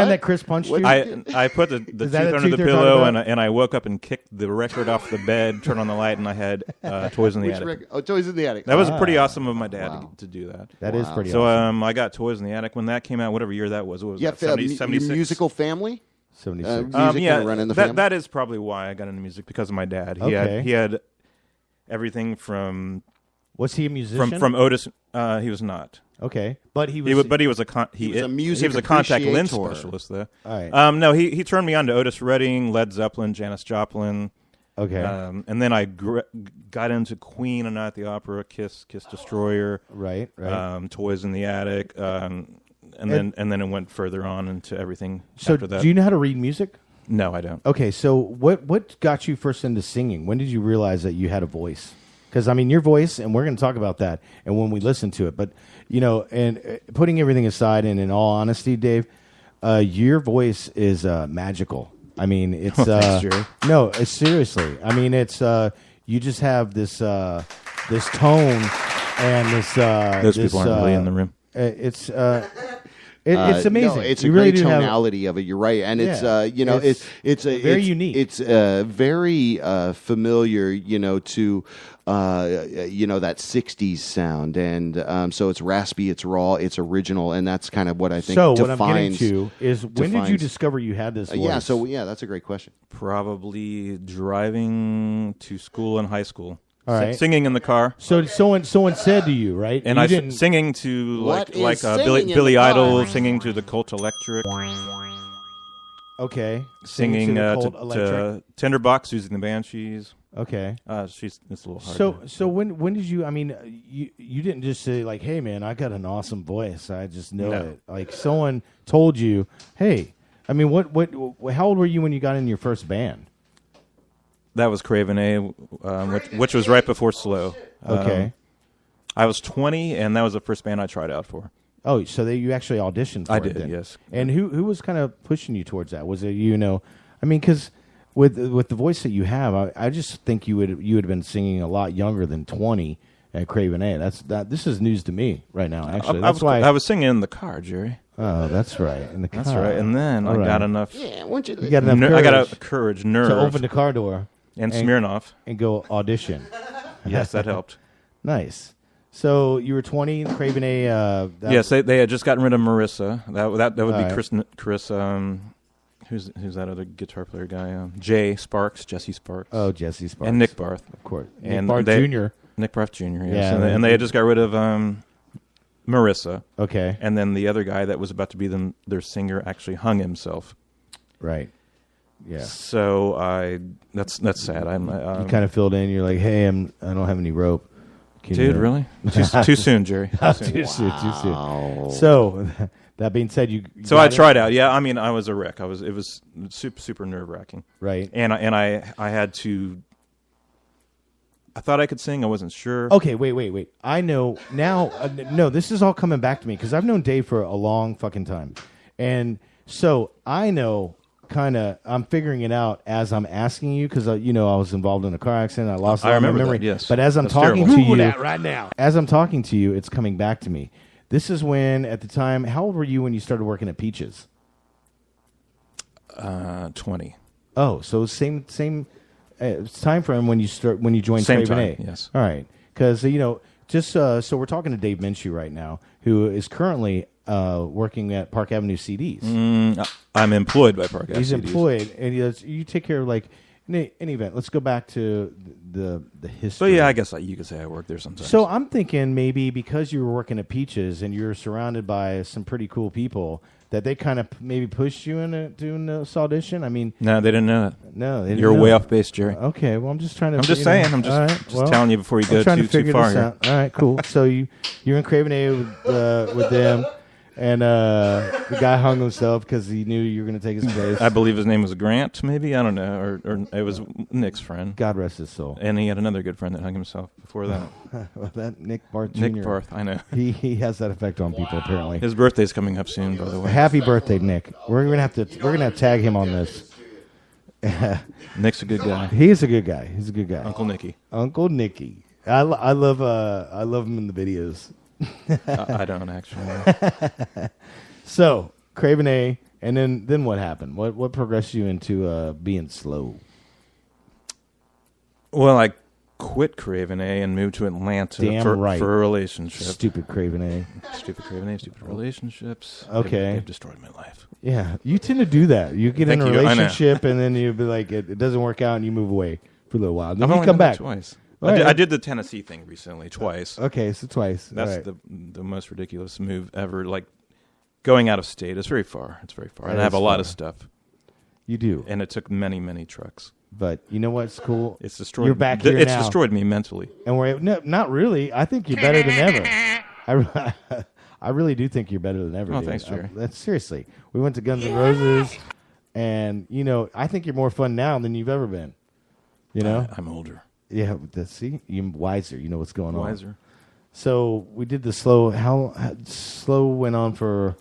that Chris punched you? I put the tooth under the pillow and I woke up and kicked the record off the bed, turned on the light, and I had Toys in the Attic. Toys in the Attic. That was pretty awesome of my dad to do that. That is pretty awesome. So I got Toys in the Attic when that came out, whatever year that was. What was that, 76? Musical family? 76. That is probably why I got into music, because of my dad. He had everything from... Was he a musician? From Otis. He was not. Okay, but he was. He was a contact lens specialist, though. All right. No, he turned me on to Otis Redding, Led Zeppelin, Janis Joplin. Okay. And then I got into Queen and Night at the Opera, Kiss Destroyer. Right. Toys in the Attic, and then it went further on into everything. So, after that. Do you know how to read music? No, I don't. Okay, so what got you first into singing? When did you realize that you had a voice? Because, I mean, your voice, and we're going to talk about that, and when we listen to it. But, and putting everything aside, and in all honesty, Dave, your voice is magical. I mean, it's... thanks, Jerry. No, it's seriously. I mean, it's... you just have this tone and this... Those people aren't really in the room. It's amazing. No, it's a great tonality of it. You're right, and it's it's very unique. It's very familiar, to that '60s sound, and so it's raspy, it's raw, it's original, and that's kind of what I think. So defines, what I'm getting to is when did you discover you had this voice? That's a great question. Probably driving to school in high school. All right. Singing in the car. So someone said to you, right? And you singing to Billy Idol, singing to the Cult Electric. Okay. Singing to Tinderbox, using the Banshees. Okay. It's a little hard. So when did you? I mean, you didn't just say like, "Hey, man, I got an awesome voice. I just know it." Like someone told you, "Hey." I mean, how old were you when you got in your first band? That was Craven A, which was right before Slow. Okay. I was 20, and that was the first band I tried out for. Oh, so you actually auditioned for it? I did, then. yes. And who was kind of pushing you towards that? Was it I mean, because with the voice that you have, I just think you would have been singing a lot younger than 20 at Craven A. This is news to me right now. Actually, I was singing in the car, Jerry. Oh, that's right. In the car. That's right. And then I got enough. Yeah, once you got enough courage. I got courage, nerve to open the car door and Smirnoff and go audition. Yes, that helped. Nice. So you were 20, Craven A. Yes, they had just gotten rid of Marissa. That would be right. Chris. Who's that other guitar player guy? Jesse Sparks. Oh, Jesse Sparks. And Nick Barth, of course. And Nick Barth Jr. Nick Barth Jr. Yes, and they had just got rid of Marissa. Okay. And then the other guy that was about to be their singer actually hung himself. Right. Yeah. So that's sad. You kind of filled in. You're like, hey, I don't have any rope. Dude, really? Too soon, Jerry. Too soon. So that being said, So I tried out. Yeah, I mean, I was a wreck. It was super nerve wracking. Right. And I had to. I thought I could sing. I wasn't sure. Okay, wait. I know now. No, this is all coming back to me because I've known Dave for a long fucking time, and so I know. I'm figuring it out as I'm asking you because I was involved in a car accident. I lost all my memory. That, yes. But as I'm That's talking terrible. to you that right now. as I'm talking to you, it's coming back to me. This is when, at the time, how old were you when you started working at Peaches? 20. Oh, so same time frame when you joined Same Craven time, A. yes. All right, because just so we're talking to Dave Minshew right now, who is currently working at Park Avenue CDs. I'm employed by Park Avenue. He's CDs. employed, and you take care of in any event. Let's go back to the history. So yeah, I guess you could say I work there sometimes. So I'm thinking maybe because you were working at Peaches and you're surrounded by some pretty cool people that they kind of maybe pushed you into doing this audition. I mean, no, they didn't know it. No, they didn't You're know way it. off base, Jerry. Okay, well, I'm just trying to. I'm just saying. I'm just telling you before you go too far here. All right, cool. So you're in Craven A with them, and the guy hung himself because he knew you were going to take his place. I believe his name was Grant, maybe. I don't know, or it was Nick's friend. God rest his soul. And he had another good friend that hung himself before that. Well, that Nick Barth Jr. Nick Barth, I know. He has that effect on people apparently. His birthday's coming up soon, by the way. Happy birthday, Nick. We're gonna have to tag him on this. Nick's a good guy. He is a good guy. He's a good guy. Uncle Nicky. Uncle Nicky. I love him in the videos. I don't actually. So Craven A, and then what happened? What progressed you into being slow? Well, I quit Craven A and moved to Atlanta for a relationship. Stupid Craven A. Stupid Craven A, stupid relationships. Okay. They've destroyed my life. Yeah, you tend to do that. You get in a relationship and then you'll be like, it doesn't work out and you move away for a little while. Then you come back. Twice. Right. I did the Tennessee thing recently, twice. Okay, so twice. That's the most ridiculous move ever. Like going out of state. It's very far. And I have a lot of stuff. You do. And it took many, many trucks. But you know what's cool? It's destroyed. You're back here It's now. destroyed me mentally. And no, not really. I think you're better than ever. I really do think you're better than ever. Oh, dude. thanks, Jerry. Seriously. We went to Guns N' Roses, and I think you're more fun now than you've ever been. You know, I'm older. Yeah, see, you're wiser. You know what's going on. Wiser. So we did the slow. How slow went on for?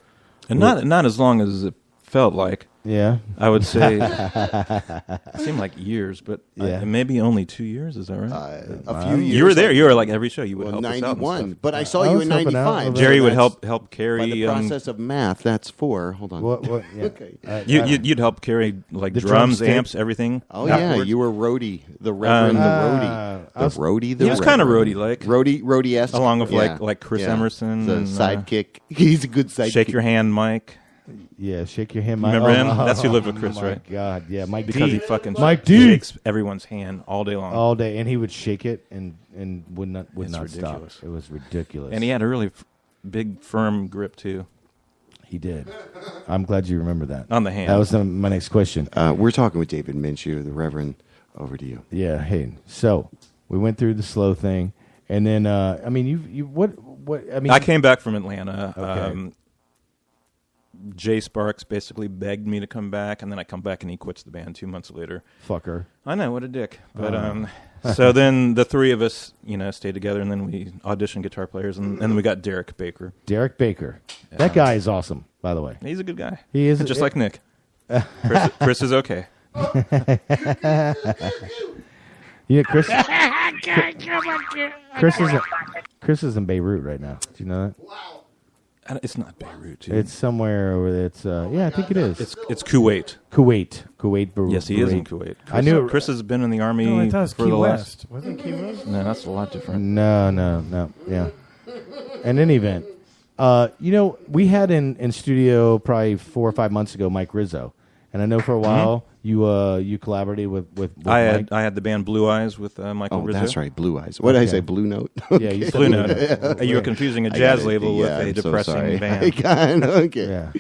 And not as long as it felt like. Yeah, I would say it seemed like years, but maybe only 2 years. Is that right? A few years. You were there. You were like every show. You would help 91, us out and stuff. but I saw you in 95. Jerry would help carry. By the process of math, that's 4. Hold on. What, yeah. Okay. You'd help carry like the drums, drumstick. amps, everything. Oh yeah, you were roadie, the Reverend, the roadie. He was kind of roadie-like. Roadie-esque. Along with like Chris Emerson. The and, sidekick. He's a good sidekick. Shake Your Hand, Mike. Yeah, Shake Your Hand, Mike. Remember him? That's who lived with Chris, right? Oh, my God, yeah, Mike D. Because he fucking shakes everyone's hand all day long. All day, and he would shake it and would not ridiculous. stop. It was ridiculous. And he had a really big, firm grip, too. He did. I'm glad you remember that. On the hand. That was my next question. We're talking with David Minshew, the Reverend. Over to you. Yeah, hey. So we went through the slow thing, and then I mean, I came back from Atlanta. Okay. Jay Sparks basically begged me to come back, and then I come back and he quits the band 2 months later. Fucker. I know, what a dick. But so then the three of us, stayed together, and then we auditioned guitar players, and then we got Derek Baker. Derek Baker. That guy is awesome, by the way. He's a good guy. He is just like Nick. Chris is okay. Yeah, Chris is in Beirut right now. Do you know that? Wow. It's not Beirut, dude. It's somewhere over there. It's I think it is. It's Kuwait. Kuwait. Yes, he is in Kuwait. I knew Chris has been in the army. No, I thought it was for Key the West. Wasn't it Key West? No, that's a lot different. No. Yeah. In any event, we had in studio probably 4 or 5 months ago Mike Rizzo, and I know for a while you collaborated with Mike. I had the band Blue Eyes with Michael Rizzo. Oh, that's right, Blue Eyes. What did I say? Blue Note. Yeah, you said Blue Note. You were confusing a jazz label with a depressing band. Okay. Yeah.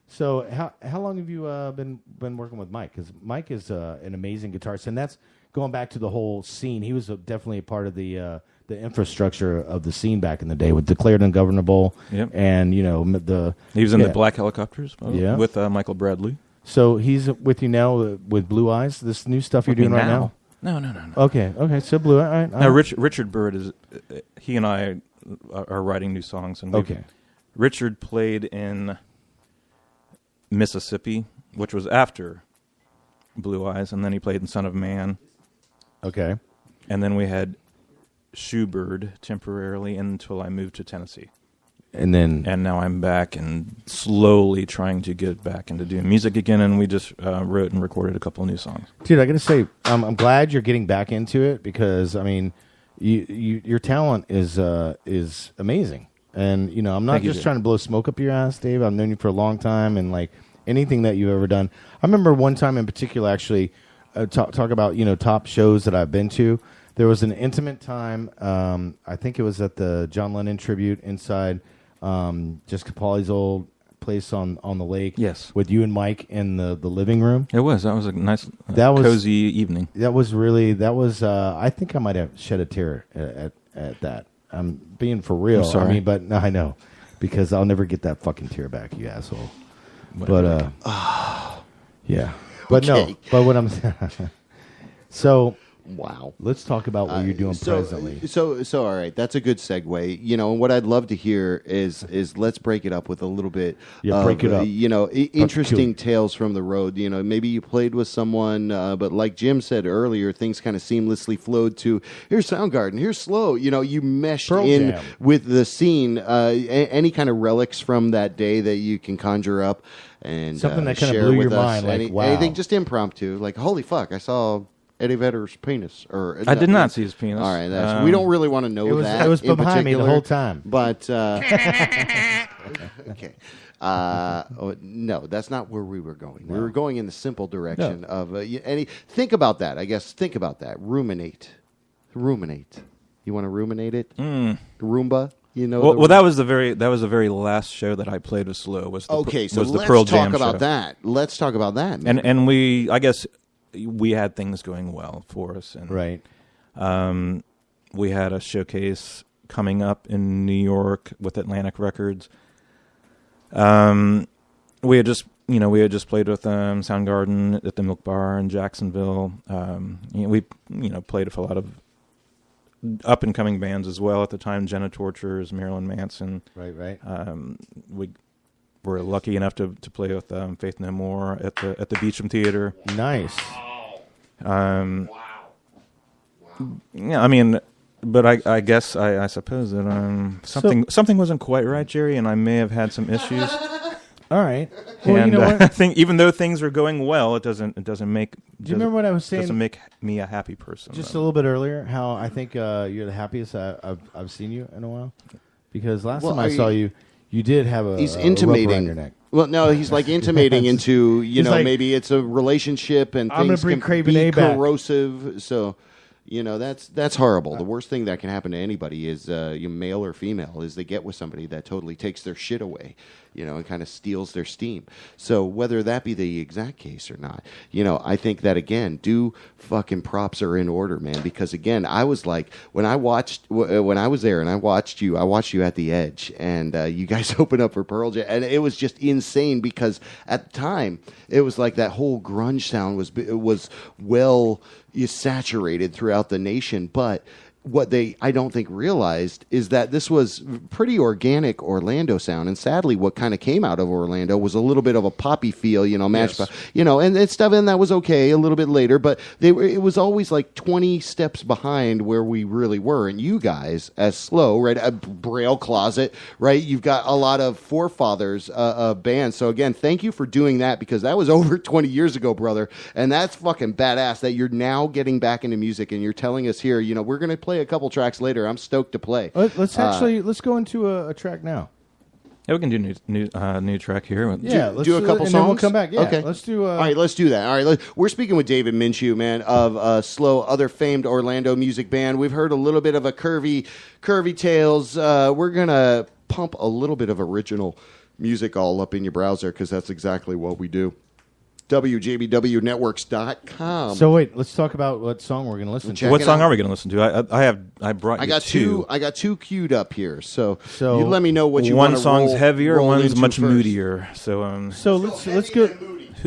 So how long have you been working with Mike? Because Mike is an amazing guitarist, and that's going back to the whole scene. He was definitely a part of the infrastructure of the scene back in the day with Declared Ungovernable. Yep. And he was in the Black Helicopters. Yeah. With Michael Bradley. So he's with you now with Blue Eyes. This new stuff you're doing right now. No. Okay. So Blue. All right. Now, Richard Bird is. He and I are writing new songs, and Richard played in Mississippi, which was after Blue Eyes, and then he played in Son of Man. Okay. And then we had Shoebird temporarily until I moved to Tennessee. And now I'm back and slowly trying to get back into doing music again, and we just wrote and recorded a couple of new songs. Dude, I got to say, I'm glad you're getting back into it because, I mean, your talent is amazing. And, I'm not just trying to blow smoke up your ass, Dave. I've known you for a long time, and, like, anything that you've ever done. I remember one time in particular, actually, talk about, top shows that I've been to. There was an intimate time, I think it was at the John Lennon tribute inside just Capaldi's old place on the lake. Yes. With you and Mike in the living room. It was. That was a nice, cozy evening. That was, I think I might have shed a tear at that. I'm being for real. I'm sorry. I mean, but no, I know. Because I'll never get that fucking tear back, you asshole. But, yeah. But okay. no, but what I'm so... Wow. Let's talk about what you're doing presently. So all right, that's a good segue. And what I'd love to hear is let's break it up with a little bit of, break it up. Interesting tales from the road. Maybe you played with someone, but like Jim said earlier, things kind of seamlessly flowed to, here's Soundgarden, here's Slow. You meshed Pearl in Jam. with the scene. Any kind of relics from that day that you can conjure up and something that kind share of blew with your us. mind, wow. Anything just impromptu, like, holy fuck, I saw Eddie Vedder's penis. I did not see his penis. All right, we don't really want to know that. It was behind me the whole time. But okay, no, that's not where we were going. No. We were going in the simple direction of think about that. I guess think about that. Ruminate. You want to ruminate it? Roomba. Well, that was the very last show that I played with Slow. Was the Pearl Jam show. Let's talk about that. Man. And I guess. We had things going well for us, and right. We had a showcase coming up in New York with Atlantic Records. We had just played with Soundgarden at the Milk Bar in Jacksonville. We played with a lot of up and coming bands as well at the time. Jenna Tortures, Marilyn Manson. Right. We were lucky enough to play with Faith No More at the Beecham Theater. Nice. Yeah, I mean, but I guess I suppose that something wasn't quite right, Jerry, and I may have had some issues. All right. Well, and you know what? I think even though things are going well, it doesn't make. Do you remember what I was saying? Doesn't make me a happy person. Just a little bit earlier, how I think you're the happiest I've seen you in a while, because last time I saw you. You did have a intimating rope around your neck. Well, no, he's like intimating into like, maybe it's a relationship and things can be corrosive. So, that's horrible. The worst thing that can happen to anybody is male or female is they get with somebody that totally takes their shit away, and kind of steals their steam. So whether that be the exact case or not, I think that again, fucking props are in order, man. Because again, I was like when I was there and I watched you at the Edge, and you guys opened up for Pearl Jam, and it was just insane because at the time it was like that whole grunge sound was well saturated throughout the nation, but what I don't think realized is that this was pretty organic Orlando sound, and sadly, what kind of came out of Orlando was a little bit of a poppy feel, matched by, and stuff, and that was okay a little bit later, but it was always like 20 steps behind where we really were, and you guys, as Slow, right, a Braille Closet, right, you've got a lot of forefathers bands, so again, thank you for doing that, because that was over 20 years ago, brother, and that's fucking badass that you're now getting back into music, and you're telling us here, we're going to play a couple tracks later. I'm stoked to play. Let's go into a track now. Yeah, we can do new track here. Let's do a couple songs. Then we'll come back. Yeah, okay. Let's do. All right, let's do that. All right, we're speaking with David Minshew, man, of Slow, other famed Orlando music band. We've heard a little bit of a curvy tales. We're gonna pump a little bit of original music all up in your browser because that's exactly what we do. WJBWnetworks.com. So wait, let's talk about what song we're going to listen to. What song are we going to listen to? I got two queued up here. So you let me know what you want to One song's heavier, roll one's much first. moodier. So let's go.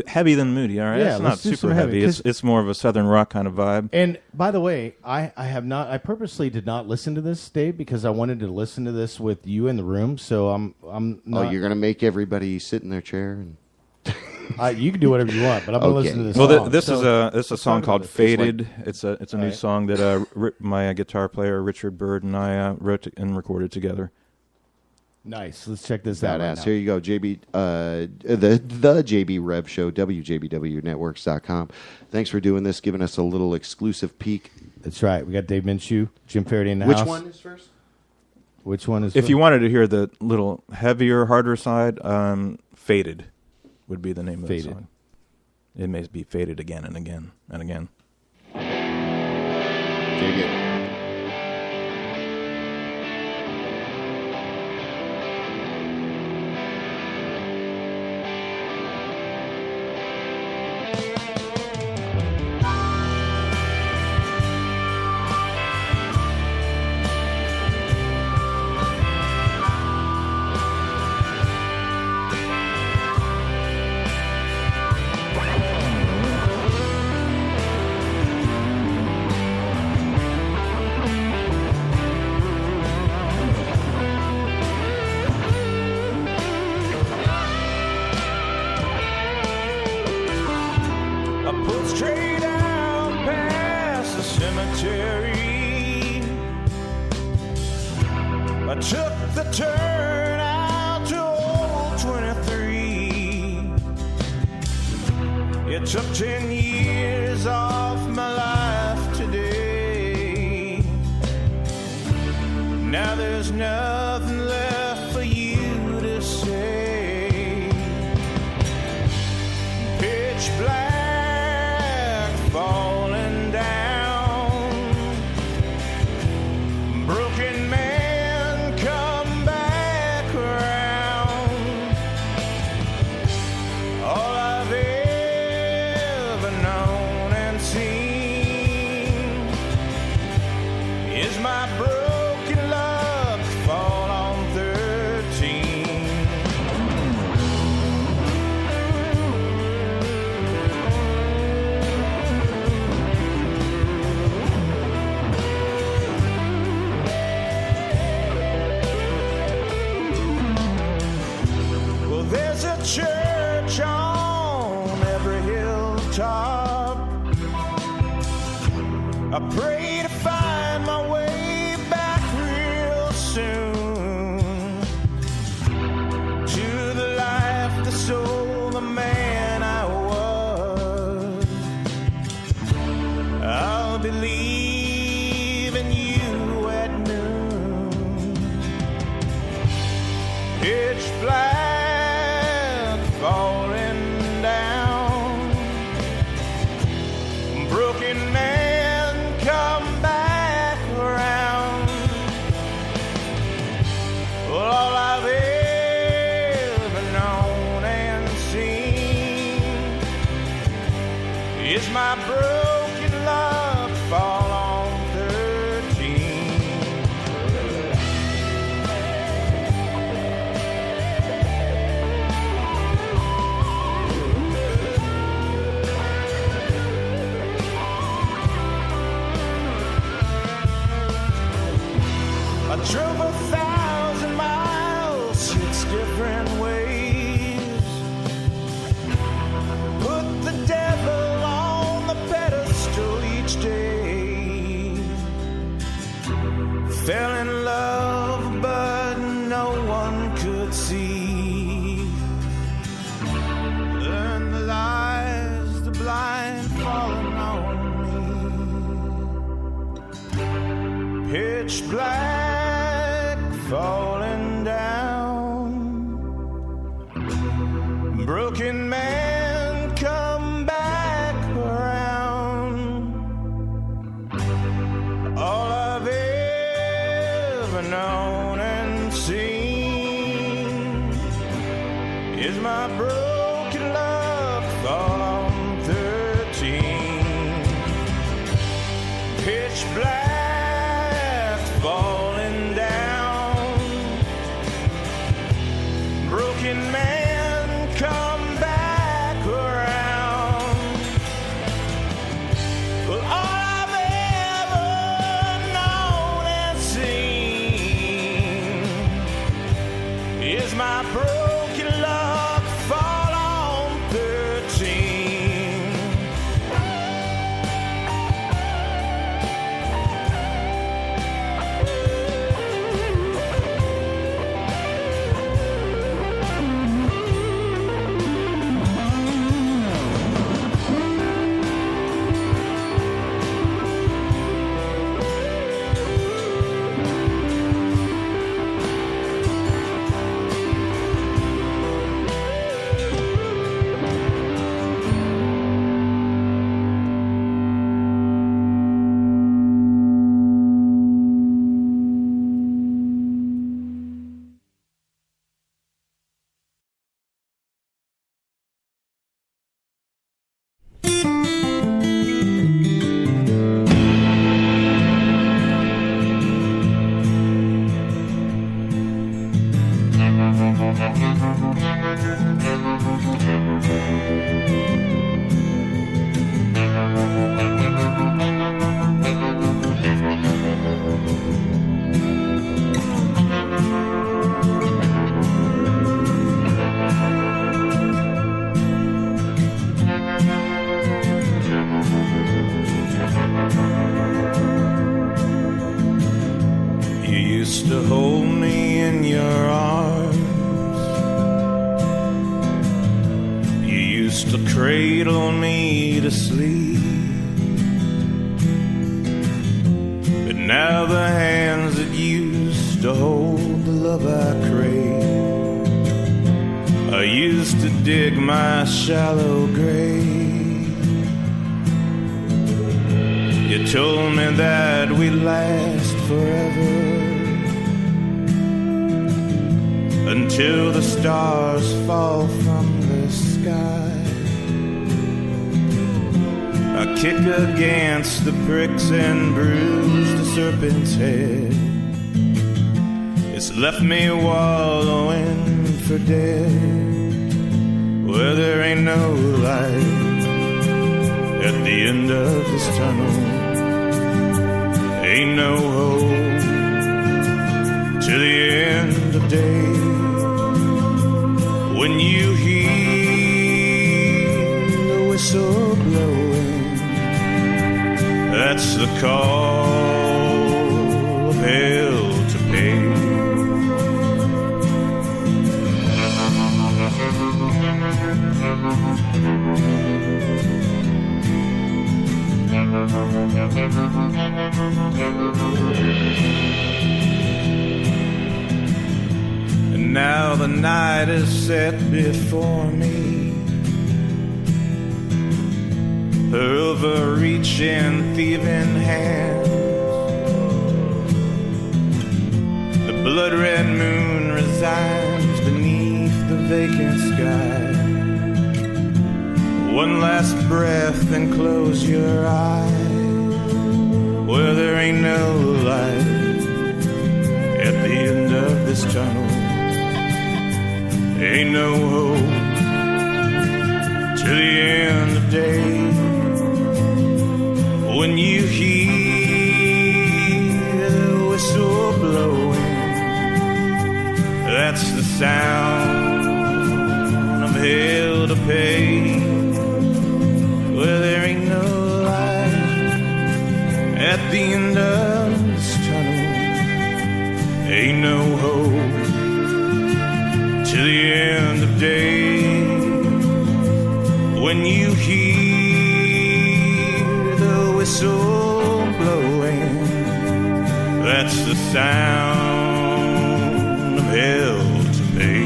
heavy than Moody. All right, Yeah, it's let's not do super some heavy. heavy, It's more of a southern rock kind of vibe. And by the way, I purposely did not listen to this, Dave, because I wanted to listen to this with you in the room. So I'm not. Oh, you're gonna make everybody sit in their chair and. You can do whatever you want, but I'm gonna listen to this. Well, song. this is a song called "Faded." It's a new right. song that my guitar player Richard Bird and I wrote and recorded together. Nice. Let's check this out. Right now. Here you go, JB. The JB Rev Show, WJBWNetworks.com. Thanks for doing this, giving us a little exclusive peek. That's right. We got Dave Minshew, Jim Faherty in the house. Which one is first? Which one is? If you wanted to hear the little heavier, harder side, "Faded" would be the name of the song. It may be faded again and again and again. Dig it. Took 10 years off my life today. Now there's nothing left for you to say. Pitch black falling down. Broken man come back around. All I've known and seen is my broken luck fall on 13. Well, there's a church on every hilltop. I pray to find my way back real soon to the life that sold the man I was. I'll be leaving you at noon. Pitch black falling down. Broken man come back around. Well, all I've ever known and seen is my broken luck fall on 13. I drove 1,000 miles 6 different ways. Put the devil on the pedestal each day. Fell in love, but no one could see. Learn the lies, the blind falling on me. Pitch black falling down. Broken man come back around. All I've ever known and seen is my broken luck fall on 13. Pitch black falling down. Broken man come back around. Is my broken luck fall on 13? You used to hold me in your arms. You used to cradle me to sleep. But now the hands that used to hold the love I crave are used to dig my shallow grave. You told me that we'd last forever, until the stars fall from the sky. I kick against the pricks and bruise the serpent's head. It's left me wallowing for dead, where there ain't no light at the end of this tunnel. Ain't no hope till the end of day. When you hear the whistle blowing, that's the call of hell to pay. And now the night is set before me, her overreaching, thieving hands. The blood-red moon resigns beneath the vacant sky. One last breath and close your eyes, where there ain't no light at the end of this tunnel. Ain't no hope till the end of day. When you hear the whistle blowing, that's the sound of hell to pay. Where there ain't no light at the end of this tunnel. Ain't no hope till the end of day. When you hear the whistle blowing, that's the sound of hell to pay.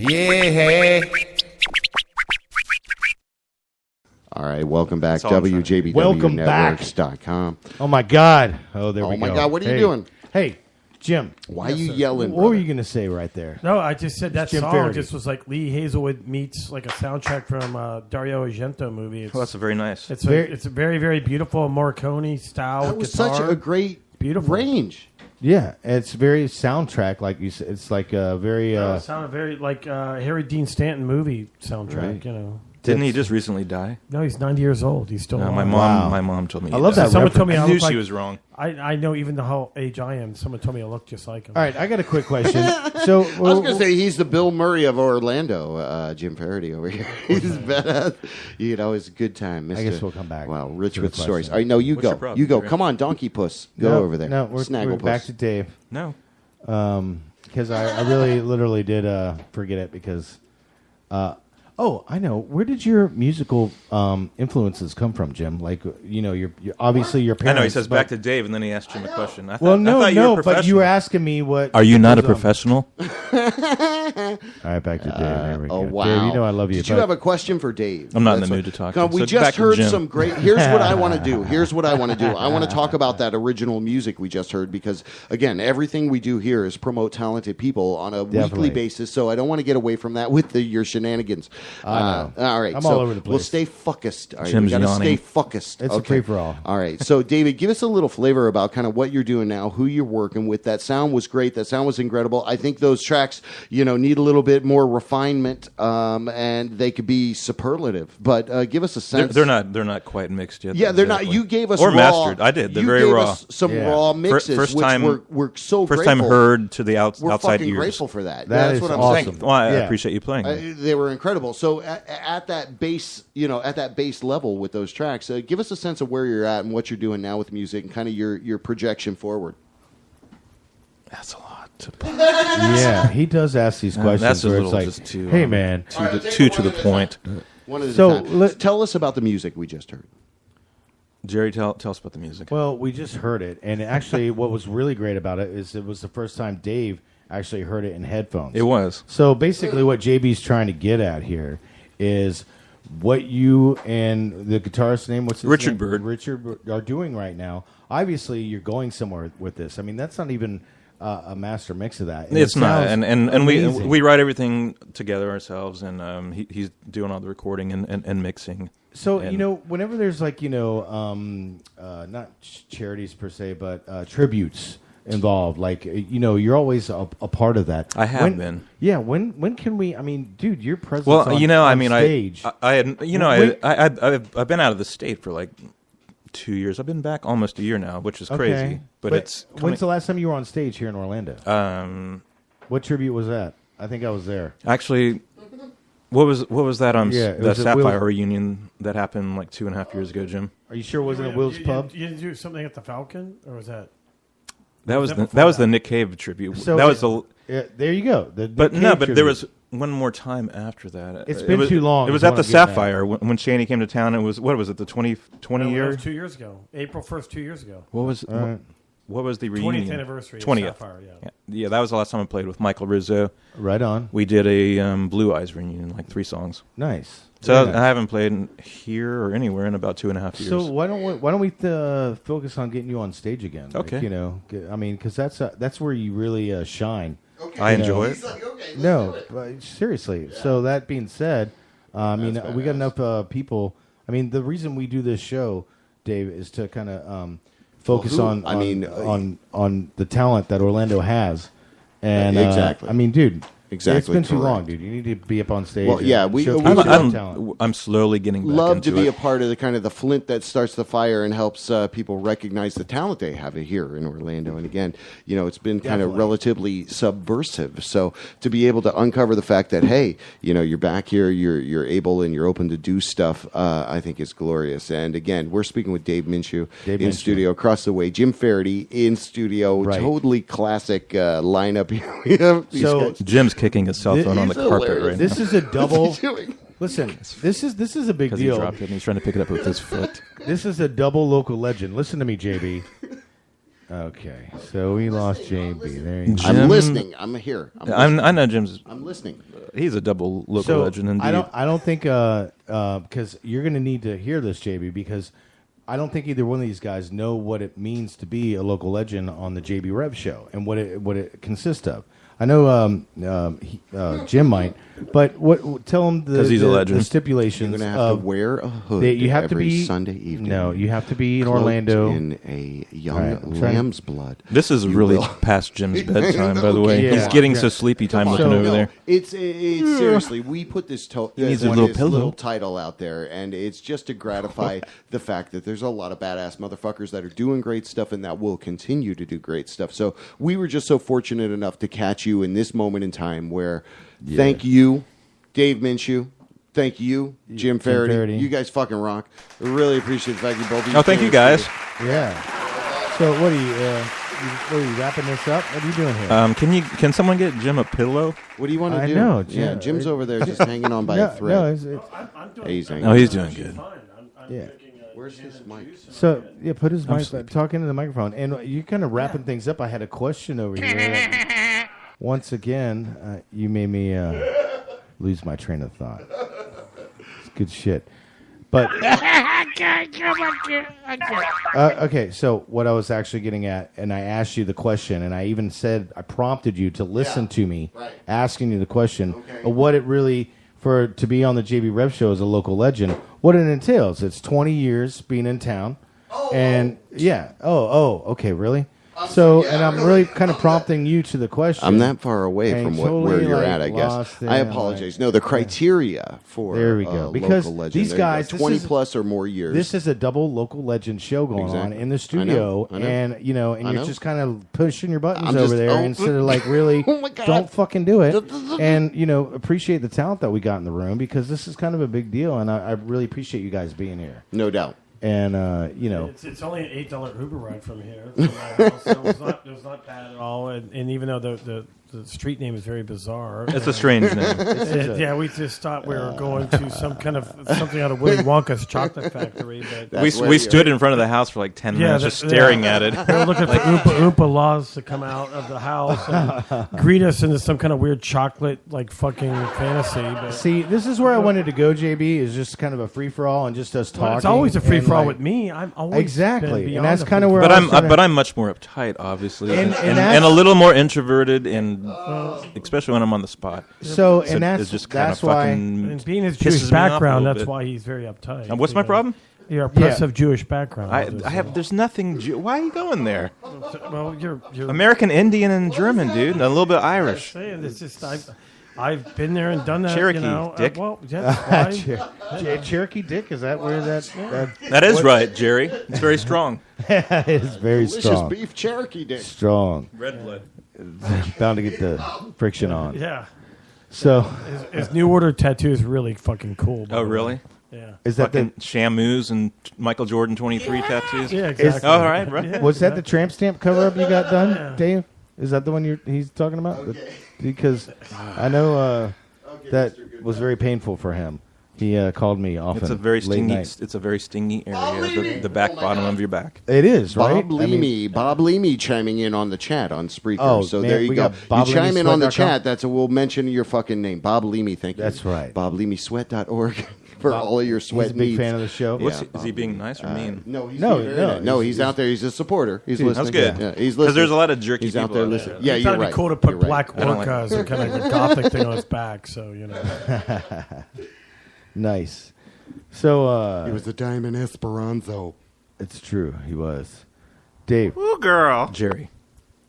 Yeah. All right, welcome back. Welcome WJBWnetworks.com. Oh, my God. Oh, there we go. Oh, my God. What are you doing? Hey, Jim. Why are you yelling, What were you going to say right there? No, I just said that Jim song Faherty. just was like Lee Hazelwood meets like a soundtrack from Dario Argento movie. It's, that's very nice. It's a very, very beautiful Morricone style That was guitar. such a great range. Yeah, it's very soundtrack, like you said. It's like a very... it sounded very like Harry Dean Stanton movie soundtrack, Right. you know. Didn't he just recently die? No, he's 90 years old. He's still No, alive. my mom told me. I love that Someone told me I I knew look like, she was wrong. I know even the whole age I am. Someone told me I look just like him. All right, I got a quick question. So I was going to say he's the Bill Murray of Orlando, Jim Faherty over here. He's badass. You know, it's a good time. Mr. I guess we'll come back. Wow, rich to with the question. stories. All right, no, you What's your go. problem, You go. Jerry? Come on, Donkey Puss. Go over there. No, we're Snagglepuss. back to Dave. No. Because I really literally did forget it because... oh, I know. Where did your musical influences come from, Jim? Like, you know, you're obviously your parents. I know. He says but- back to Dave, and then he asked Jim a question. I Well, thought you were a no, but you professional. were asking me what... Are you not a was, professional? All right, back to Dave. There we go. Oh, wow. Dave, you know I love you. Did you but- have a question for Dave? I'm not in That's the what- mood to talk. Come on, we So just back to heard Jim. some great... Here's what I want to do. I want to talk about that original music we just heard because, again, everything we do here is promote talented people on a weekly basis, so I don't want to get away from that with your shenanigans. I know. All right, I'm so all over the place. we'll stay focused. All right, Jim's we got to yawning. stay focused. It's a free-for-all. All right, so David, give us a little flavor about kind of what you're doing now, who you're working with. That sound was great. That sound was incredible. I think those tracks, need a little bit more refinement, and they could be superlative. But give us a sense. They're not quite mixed yet. Yeah, they're not. You gave us or raw, mastered. I did. They're very gave raw. Us some raw mixes, First which time, we're so first grateful. time heard to the We're outside fucking ears. grateful for that. That That's is what I'm awesome. saying. Well, I Yeah. appreciate you playing. They were incredible. So at that base, at that base level with those tracks, give us a sense of where you're at and what you're doing now with music and kind of your projection forward. That's a lot. Yeah, he does ask these questions That's a where little it's just like, too. hey, man. Too to the point. One at a So, time. Tell us about the music we just heard. Jerry, tell us about the music. Well, we just heard it. And actually, what was really great about it is it was the first time Dave actually heard it in headphones. It was. So basically what JB's trying to get at here is what you and the guitarist's name, what's his Richard name? Bird. Richard are doing right now. Obviously, you're going somewhere with this. I mean, that's not even a master mix of that. And It's it not, sounds and amazing. we write everything together ourselves, and he's doing all the recording and mixing. So, And- whenever there's like, not charities per se, but tributes involved, like, you're always a part of that. I have been. Yeah. When can we, I mean, dude, your presence Well, on, I on mean, stage. I've been out of the state for like 2 years. I've been back almost a year now, which is crazy. Okay. But it's when's the last time you were on stage here in Orlando? What tribute was that? I think I was there. Actually, what was that Yeah, it that was at Sapphire Will's- reunion that happened like 2.5 years ago, Jim? Are you sure it wasn't at Will's Pub? You didn't do something at the Falcon, or was that? That was before the Nick Cave tribute. So that was the. Yeah, there you go. But there was one more time after that. It's been too long It was is at what the I'm getting at. Sapphire when Shaney came to town. It was what was it? The 20 No, year. It was 2 years ago. April 1st, 2 years ago. What was what was the 20th reunion? anniversary of 20th. Sapphire, Yeah, that was the last time I played with Michael Rizzo. Right on. We did a Blue Eyes reunion, like 3 songs. Nice. So Very nice. I haven't played here or anywhere in about 2.5 years. So why don't we focus on getting you on stage again? Okay. I mean, because that's where you really shine. I enjoy it. No, but seriously. So that being said, I mean, we got enough people. I mean, the reason we do this show, Dave, is to kind of focus on the talent that Orlando has. And Exactly. I mean, dude. Exactly It's been too correct. long, dude. You need to be up on stage. Well, and yeah, showcase your talent. I'm slowly getting back Love into to be it. a part of the kind of the flint that starts the fire and helps people recognize the talent they have here in Orlando. And again, it's been kind of relatively subversive. So to be able to uncover the fact that hey, you're back here, you're able and you're open to do stuff, I think is glorious. And again, we're speaking with Dave Minshew in studio across the way. Jim Faherty in studio. Right. Totally classic lineup here. We have these guys. Jim's kicking his cell phone on the He's carpet hilarious. right now. This is a double. What's he doing? Listen, this is a big Because he deal. dropped it and he's trying to pick it up with his foot. This is a double local legend. Listen to me, JB. Okay, so we lost JB. There you go. I'm listening. I'm here. I know Jim's. I'm listening. He's a double local legend indeed. I don't think because you're going to need to hear this, JB, because I don't think either one of these guys know what it means to be a local legend on the JB Rev show and what it consists of. I know Jim might, but tell him the stipulations. You're going to have to wear a hood you have every to be, Sunday evening. No, you have to be in Orlando. In a young lamb's blood. This is really past Jim's bedtime, by the way. Yeah. He's getting so sleepy time looking over there. It's seriously, we put this little title out there, and it's just to gratify the fact that there's a lot of badass motherfuckers that are doing great stuff and that will continue to do great stuff. So we were just so fortunate enough to catch you in this moment in time where thank you, Dave Minshew. Thank you, Jim Faherty. You guys fucking rock. I really appreciate the fact you both. Oh, thank you guys. Yeah. So what are you wrapping this up? What are you doing here? Can someone get Jim a pillow? What do you want to do? I know, Jim. Yeah, Jim's over there just hanging on by a thread. He's doing good. Yeah. Where's his mic? So put his mic. Talk into the microphone, and you're kind of wrapping things up. I had a question over here. Once again, you made me lose my train of thought. It's good shit. But okay, so what I was actually getting at, and I asked you the question, and I even said I prompted you to listen to me, asking you the question of what it really to be on the JB Rev show as a local legend, what it entails. It's 20 years being in town, and okay, really. And I'm really kind of prompting you to the question. I'm that far away from where you're at, I guess. I apologize. No, the criteria for because local legend, these guys, 20 plus or more years. This is a double local legend show going on in the studio, I know. And you're just kind of pushing your buttons over there instead of like really don't fucking do it, and appreciate the talent that we got in the room because this is kind of a big deal, and I really appreciate you guys being here. No doubt. And it's only an $8 Uber ride from here from my house. So it was not bad at all. And even though the street name is very bizarre, it's a strange name. We just thought we were going to something out of Willy Wonka's chocolate factory. But we stood in front of the house for like 10 minutes, just staring at it. They were looking for Oompa Laws to come out of the house and greet us into some kind of weird chocolate like fucking fantasy. But see, this is where I wanted to go. JB is just kind of a free for all and just us talking. It's always a free for all with me. I'm always exactly, and that's kind of where. But I'm much more uptight, obviously, and a little more introverted, and especially when I'm on the spot. So that's just that's why. And being his Jewish background, that's why he's very uptight. And what's my problem? Your oppressive Jewish background. I have. There's nothing. Why are you going there? Well, you're American Indian and German, dude, and a little bit Irish. It's just I've been there and done that. Cherokee dick. Cherokee dick. Is that where that is right, Jerry? It's very strong. It is very strong. Delicious beef Cherokee dick. Strong. Red blood. Bound to get the friction on. Yeah. So his New Order tattoo is really fucking cool. Oh, really? Yeah. Is that the Shamus and Michael Jordan 23 tattoos? Yeah, exactly. All right. Yeah, was that the tramp stamp cover up you got done, Dave? Is that the one he's talking about? Okay. Because I know that was very painful for him. He called me often. It's a very stingy. Night. It's a very stingy area, the back bottom of your back. It is, right? Bob Leamy chiming in on the chat on Spreaker. Oh, so man, there you go. You chime in on the chat. We'll mention your fucking name, Bob Leamy. Thank you. That's right. BobLeamySweat.org for all of your sweat needs. He's a big fan of the show. Is he being nice or mean? No, he's out there. He's a supporter. He's listening. That's good. Yeah, he's listening. Because there's a lot of jerky he's people out there listening. Yeah, you're right. It'd be cool to put black orcas and kind of a gothic thing on his back. So Nice. So he was a diamond Esperanza. It's true, he was. Dave. Ooh, girl. Jerry.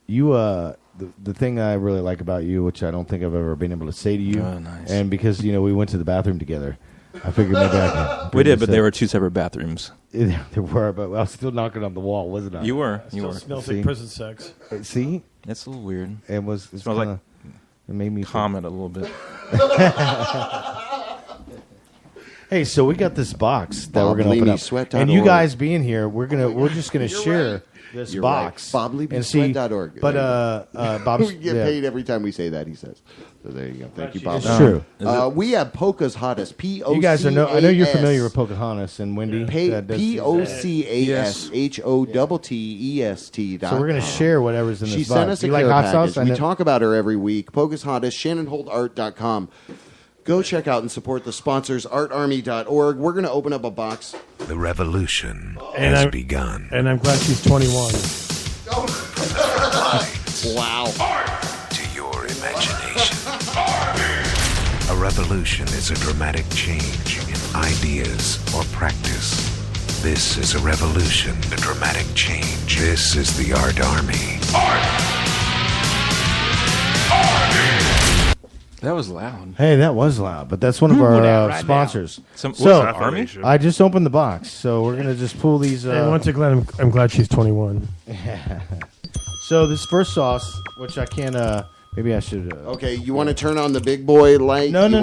You the thing I really like about you, which I don't think I've ever been able to say to you, nice. And because we went to the bathroom together, I figured maybe I could. We did, but there were two separate bathrooms. There were, but I was still knocking on the wall, wasn't I? You were. Smells like prison sex. See, it's a little weird. It smells like. It made me comment a little bit. Hey, so we got this box that we're going to open up, and you guys being here, we're just going to share this box. Right. BobLevySweat.org. But Bob's we get paid every time we say that. He says. So there you go. Thank you, Bob. It's true. We have Polka's Hottest. You guys I know you're familiar with Pocahontas and Wendy. POCASHOTTEST. So we're going to share whatever's in this box. She sent us a care package. We talk about her every week. Polka's Hottest. ShannonHoltArt.com. Go check out and support the sponsors, artarmy.org. We're going to open up a box. The revolution has begun. And I'm glad she's 21. Wow. To your imagination. A revolution is a dramatic change in ideas or practice. This is a revolution, a dramatic change. This is the Art Army. That was loud. Hey, that was loud, but that's one of our sponsors. Army? I just opened the box, so we're gonna just pull these. And once again, I'm glad she's 21. So this first sauce, which I can't. Maybe I should. Okay, you want to turn on the big boy light? No. Turn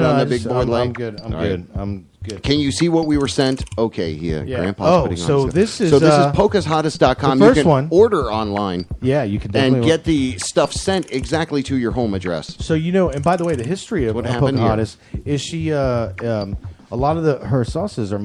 on the big boy light. I'm good. I'm good. Can you see what we were sent? Okay, Grandpa's putting on. So this is POCAsHottest.com. The first you can one. order online. Yeah, you can definitely and get the stuff sent exactly to your home address. So and by the way, the history of Pocahontas is she. A lot of her sauces are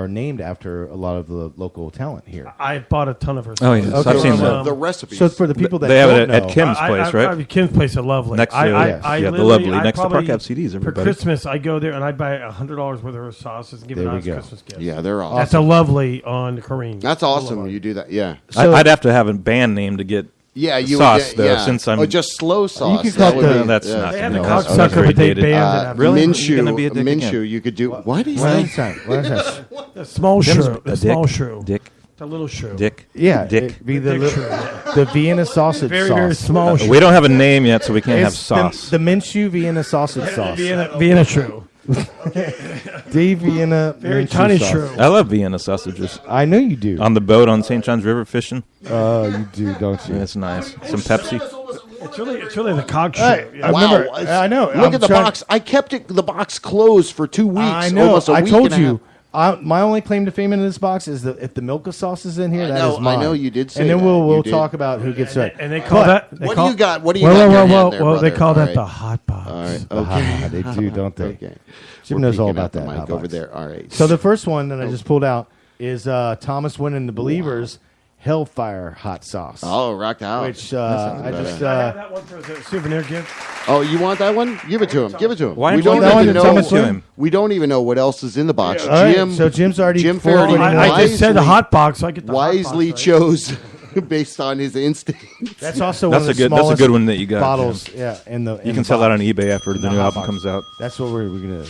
named after a lot of the local talent here. I bought a ton of her. Oh, yes. Okay. I've seen the recipes. So for the people that they have don't it know, at Kim's place, right? Kim's place are lovely. Next to the lovely next to Park Ave CDs. For Everybody. Christmas, I go there and I buy $100 worth of her sauces and give it as a Christmas gift. Yeah, they're awesome. That's a lovely on Kareem. That's awesome. You do that. Yeah. So, I'd have to have a band name to get. Yeah, you sauce would get, though. Since I'm just slow sauce. You can call that's not. They have the cocksucker, but they banned it. Really? Minshew. You could do what is that? What is that? The small shrew. The small shrew. Dick. The little shrew. Dick. Yeah, Dick. Be the Vienna sausage very, sauce. Very small shrew. We don't have a name yet, so we can't have sauce. The Minshew Vienna sausage sauce. Vienna shrew. The Vienna very Minshew tiny sauce. shrew. I love Vienna sausages. I know you do. On the boat on St. John's River fishing. Oh, you do, don't you? Yeah, it's nice. Some Pepsi. It's really the cock shrew. I remember. I know. Look at the box. I kept the box closed for 2 weeks. I know. Almost a week told and you. My only claim to fame in this box is that if the Milka sauce is in here, that is mine. I know you did say and then that. we'll talk about who gets it. And they call that. What do you got? What do you got? Well, they call that the hot box. All right. Okay. They do, don't they? Okay. Jim knows all about that. Mic over there. All right. So the first one that I just pulled out is Thomas Winnan the Believers Hellfire hot sauce. Oh, rock out. Which I just I have that one for a souvenir gift. Oh, you want that one? Give it to him. Give it to him. Why we don't don't even know. to him? We don't even know what else is in the box. Yeah. Jim. Right. So Jim's already. Jim Faherty I just said the hot box. So I get the wisely hot box, right? chose based on his instincts. That's also that's one of the that's a good one that you got. Bottles, Jim. yeah, and you can sell that on eBay after the new album comes out. That's what we're gonna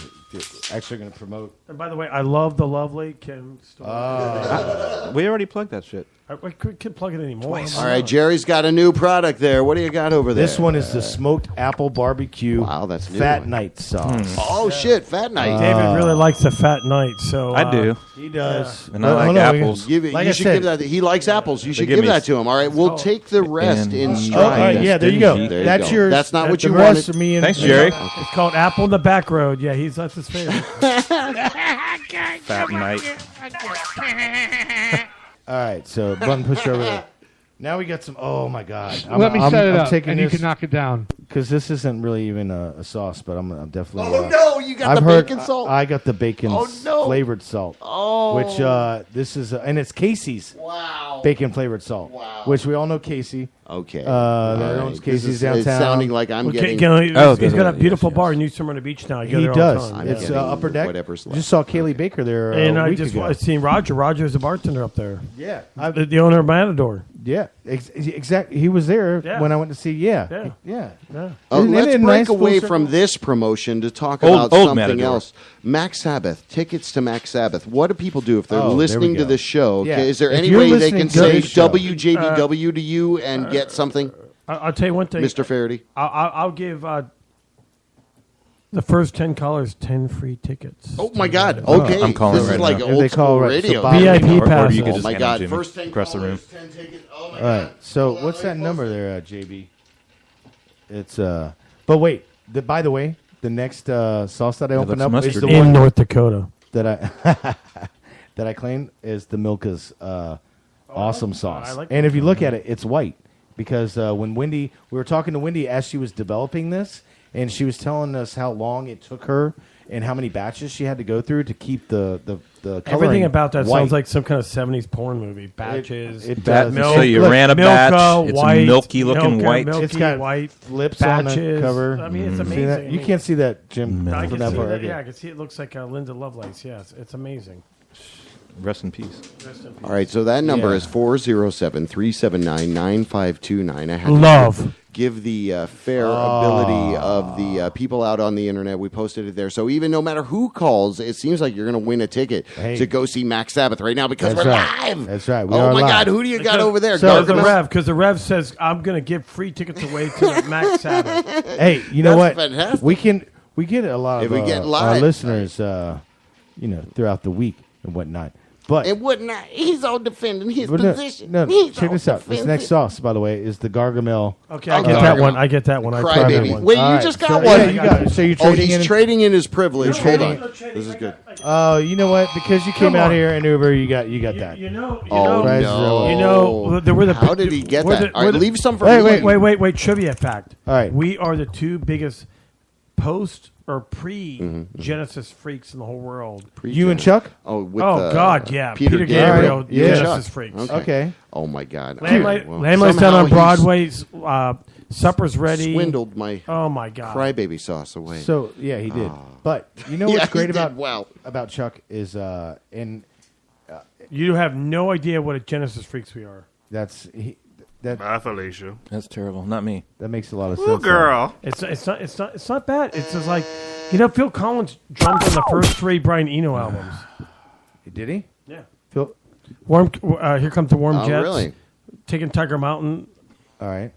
actually gonna promote. And by the way, I love the lovely Kim. We already plugged that shit. We can't plug it anymore. All right, Jerry's got a new product there. What do you got over there? This one is the smoked apple barbecue. Wow, that's new Fat one. Night sauce. Oh shit, Fat Night. David really likes the Fat Night, so I do. He does, and I like apples. You should give that. He likes apples. You should give that to him. All right, we'll take the rest in stride. All right, yeah, there you go. That's yours. That's not what you wanted. Thanks, Jerry. It's called Apple in the Back Road. Yeah, that's his favorite. Fat Night. All right, so button push over there. Now we got some. Oh my God! Let me set it up, and you this can knock it down. Because this isn't really even a sauce, but I'm definitely. Oh no! You got the bacon salt. I got the bacon flavored salt. Oh, which this is, and it's Casey's. Wow. Bacon flavored salt. Wow. which we all know Casey. Okay. That owns Casey's downtown. It's sounding like I'm getting. He's got a beautiful bar in New Smyrna Beach now. He does. It's Upper Deck. Just saw Kaylee Baker there and a week I ago. seen Roger. Roger's a bartender up there. Yeah. The owner of Matador. Yeah, exactly. He was there when I went to see. Yeah. Let's break away from this promotion to talk about something else. Max Sabbath, tickets to Max Sabbath. What do people do if they're listening to this show? Yeah. Is there If any you're way they listening can to say this show. WJBW to you and get something? I'll tell you one thing, Mr. Faherty. I'll give the first 10 callers 10 free tickets. Oh my God! Okay, I'm calling this right is like now. old school radio. VIP pass. You could Oh just my hand God! it to me First 10 across the room. 10 tickets. Oh my All right. God! So Hold on, what's let that me number there, JB? It's But wait. By the way, the next sauce that I opened up is the in one North Dakota that I that I claim is the Milka's awesome sauce. like and if you look at it, it's white because when we were talking to Wendy as she was developing this, and she was telling us how long it took her and how many batches she had to go through to keep the everything about that white. sounds like some kind of 70s porn movie. Batches. It does. So you ran a batch. It's white, milky looking white. It's got white lips batches. on the cover. I mean, it's amazing. See that? You can't see that, Jim. I from can see far. that. Yeah, I can see it looks like Linda Lovelace. Yes, it's amazing. Rest in peace. All right, so that number is 407-379-9529. I had Love. to give the fair ability of the people out on the internet. We posted it there. So even no matter who calls, it seems like you're going to win a ticket to go see Max Sabbath right now because we're live. That's right. Oh, my God. Who do you got over there? So because the Rev says, I'm going to give free tickets away to Max Sabbath. Hey, you know what? Fantastic. We get a lot of we get our live, listeners, throughout the week and whatnot. But it would not. He's all defending his no, position. No, He's check all this out. This next sauce, by the way, is the Gargamel. Okay, I get that one. I get that one. I tried that one. Wait, you just got one. Yeah, you got it. So you're trading he's trading in his privilege. Hold on. This is good. Oh, you know what? Because you came out here in Uber, you got that. You know. There were the. How did he get that? All right, leave some for me. Wait. Trivia fact. All right. We are the two biggest post or pre-Genesis freaks in the whole world. You and Chuck? Oh, God, yeah. Peter Gabriel, Genesis freaks. Okay. Oh, my God. Lamb down on Broadway. Supper's ready. Swindled my God crybaby sauce away. So, yeah, he did. But you know what's great about Chuck is, you have no idea what a Genesis freaks we are. Bye, Felicia. That's terrible. Not me. That makes a lot of sense. Ooh, girl. It's not bad. It's just like, Phil Collins drummed on the first 3 Brian Eno albums. Did he? Yeah. Phil. Here comes the Warm Jets. Really? Taking Tiger Mountain. All right.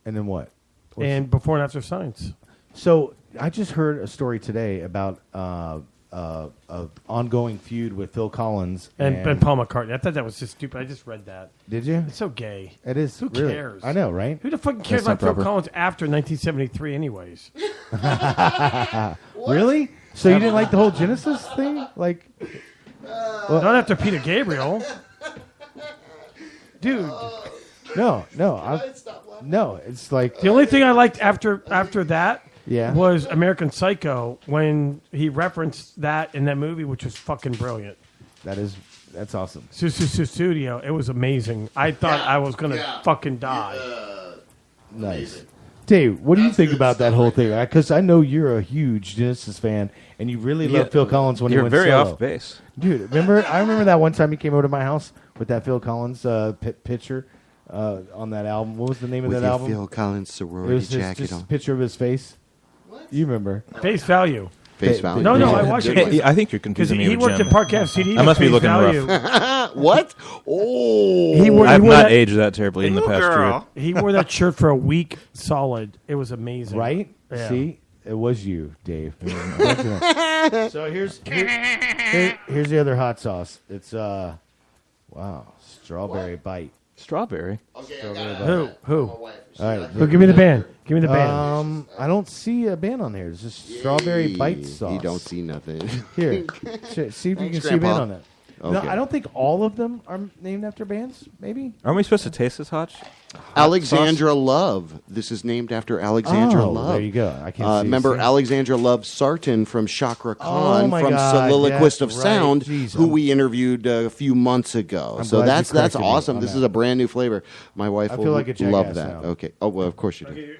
And then what? And Before and After Science. So I just heard a story today about an ongoing feud with Phil Collins and Paul McCartney. I thought that was just stupid. I just read that. Did you? It's so gay. It is. Who really cares? I know, right? Who the fucking cares about Phil Collins after 1973 anyways? Really? So you didn't like the whole Genesis thing? Like, not after Peter Gabriel. Dude. No. It's like the only thing I liked after that Yeah. was American Psycho when he referenced that in that movie, which was fucking brilliant. That's awesome. Studio, it was amazing. I thought I was gonna fucking die. Nice. Dave, what do you think about that whole thing? Because I know you're a huge Genesis fan, and you really love Phil Collins when he went solo. You're very off base. Dude, I remember that one time he came over to my house with that Phil Collins picture on that album. What was the name of that album? Phil Collins sorority jacket just on. A picture of his face. What? You remember? Face Value. Face Value. No, I watched it. I think you're confusing me with He worked Jim. at Park FCD. I must be looking value. rough. What? Oh. I've not aged that terribly in the past year. He wore that shirt for a week solid. It was amazing. Right? Yeah. See? It was you, Dave. So here's the other hot sauce. It's strawberry bite. Strawberry? Okay, Who? All right. Give me the band. Give me the band. I don't see a band on there. It's just strawberry bite sauce. You don't see nothing. Here, see if you can see a band on that. Okay. No, I don't think all of them are named after bands. Maybe. Aren't we supposed to taste this hot? Alexandra Love. This is named after Alexandra Love. There you go. I can't see. Remember Alexandra Love Sarton from Chakra Khan from Soliloquist of Sound, who we interviewed a few months ago. So that's awesome. This is a brand new flavor. My wife will love that. Now. Okay. Oh, well, of course you do.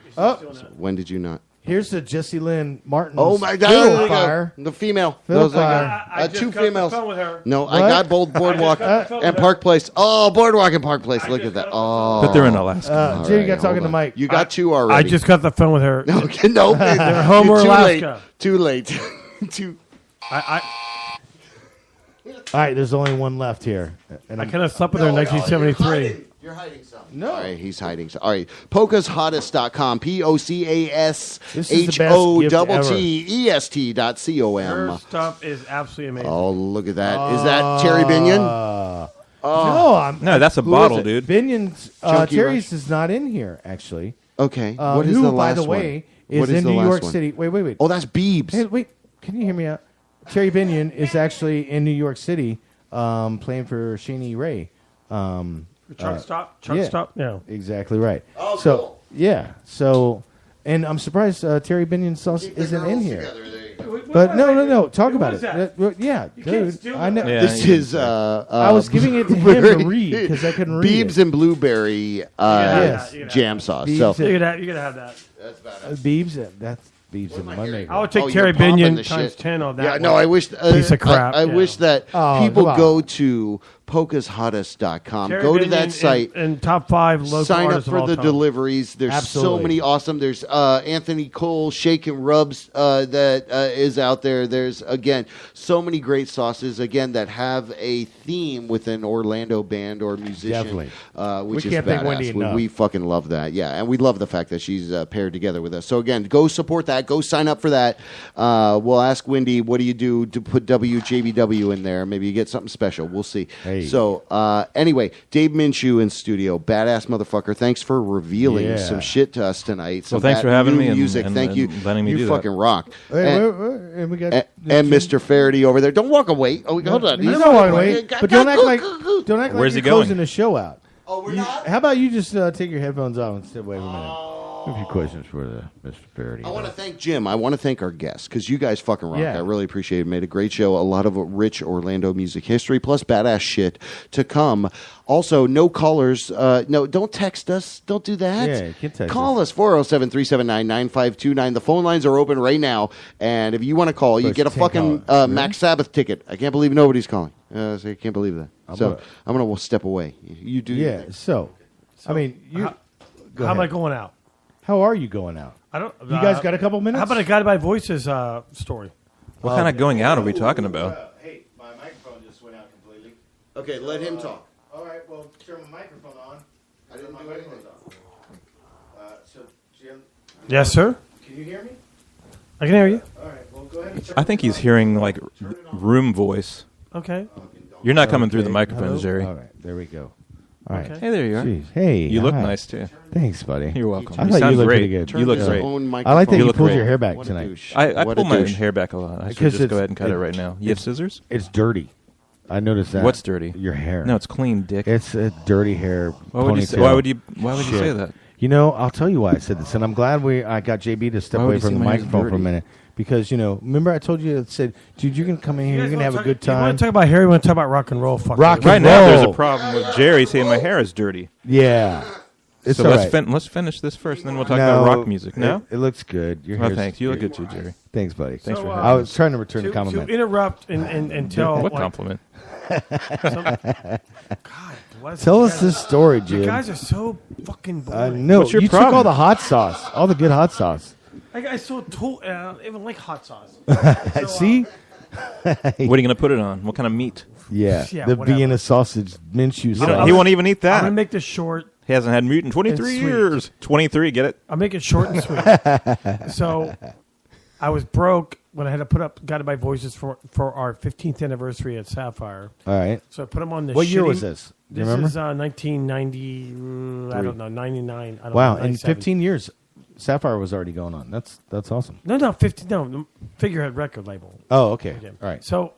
When did you not? Here's the Jessie Lynn Martin. Oh my God! Fire. The female. Those I just two got females. the phone with her. No, I got both Boardwalk and Park Place. Oh, Boardwalk and Park Place. Look at that. Oh, but they're in Alaska. Jay, you got talking to Mike. You got two already. I just got the phone with her. Okay, no, they're Homer, Alaska. Too late. Too. All right, there's only one left here. And I kind of slept with her in 1973. You're hiding something. No. All right, he's hiding something. All right. PocasHottest.com. PocasHottest.com. Her stuff is absolutely amazing. Oh, look at that. Is that Terry Binion? No, that's a bottle, dude. Binion's Terry's is not in here, actually. Okay. What is the last by the way, is in New York City. Wait. Oh, that's Biebs. Hey, wait. Can you hear me out? Terry Binion is actually in New York City playing for Shani Ray. Truck stop? Yeah. Exactly right. Oh, so, cool. Yeah. So, and I'm surprised Terry Binion isn't in here. But no. Talk about it. Yeah, dude. I know. Yeah, this is. I was giving it to him to read because I couldn't read Biebs and blueberry jam sauce. So you're gonna have that. That's badass. Biebs. That's Biebs and Monday. I would take Terry Binion times 10 on that. Yeah, no, I wish piece of crap. I wish that people go to pokashottest.com. Go to that site and top 5 local sign up for the time. deliveries. There's so many awesome. There's Anthony Cole Shake and Rubs that is out there. There's again so many great sauces again that have a theme with an Orlando band or musician, which is badass. We fucking love that. Yeah, and we love the fact that she's paired together with us. So again, go support that. Go sign up for that. We'll ask Wendy, what do you do to put WJBW in there? Maybe you get something special. We'll see. Hey. So anyway, Dave Minshew in studio, badass motherfucker. Thanks for revealing some shit to us tonight. Well, thanks for having me. Music. And thank you. Letting me do fucking that. rock. And we got and Mr. Faherty over there. Don't walk away. Oh, hold on. He's not walking away. But don't act like Where's you're he going? closing the show out. Oh, we're not. How about you just take your headphones off and step away for a minute? A few questions for Mr. Faherty. I want to thank Jim. I want to thank our guests because you guys fucking rock. Yeah. I really appreciate it. Made a great show. A lot of rich Orlando music history plus badass shit to come. Also, no callers. No, don't text us. Don't do that. Yeah, you can text Call us 407-379-9529. The phone lines are open right now. And if you want to call, you get a fucking Max Sabbath ticket. I can't believe nobody's calling. So I can't believe that. I'm going to step away. You do. Yeah, so I mean, how am I going out? How are you going out? I don't. You guys got a couple minutes? How about a Guided by Voices story? What kind of going out are we talking about? Hey, my microphone just went out completely. Okay, let him talk. All right, well, turn my microphone on. I didn't do anything. So, Jim. Yes, sir. Can you hear me? I can hear you. All right, well, go ahead. I think he's hearing like room voice. Okay. You're not coming through the microphone, Jerry. All right, there we go. All right. Okay. Hey, there you are. Jeez. Hey, You look hi. nice too. Thanks, buddy. You're welcome. I You thought sound you looked great. pretty good. You look His great. own I like microphone. that you look pulled great. your hair back What a tonight. douche. I What pull a my douche. hair back a lot. I should Because just go it's- ahead and cut it right now. You have scissors? It's dirty. I noticed that. What's dirty? Your hair. No, it's clean, dick. It's a dirty hair. Why would you say, ponytail. why would you say that? You know, I'll tell you why I said this, and I'm glad I got JB to step Why would away you from say the my hair's microphone for a dirty? minute because remember I told you, I said, dude, you're gonna come in here, you're gonna have a good You want time. to talk about Harry? You want to talk about rock and roll? Fuck Rock it. and Right now, there's roll. a problem with Jerry saying my hair is dirty. Yeah, it's So all let's right. let's finish this first, and then we'll talk No, about rock music. No? it looks good. Your Well, hair's thanks. You look good too, Jerry. Thanks, buddy. Thanks for having I was trying to return the To compliment. interrupt and tell. What like, compliment? God bless Tell you us guys. this story, You Jim. guys are so fucking boring. No, What's your you took problem? all the hot sauce, all the good hot sauce. I so told. I don't even like hot sauce. See? What are you going to put it on? What kind of meat? Yeah, Yeah, the whatever. Vienna sausage Minshew sauce. He won't even eat I'm gonna that. make this short. He hasn't had meat in 23 It's sweet. years. 23, get it? I'll make it short and sweet. So, I was broke when I had to put up Guided by Voices for our 15th anniversary at Sapphire. All right. So I put them on the. What year shitty- was this? Do you This remember? is 1990. I don't know, 99. I don't Wow, know, in 97. 15 years, Sapphire was already going on. That's awesome. No, 15. No, Figurehead record label. Oh, okay. All right. So,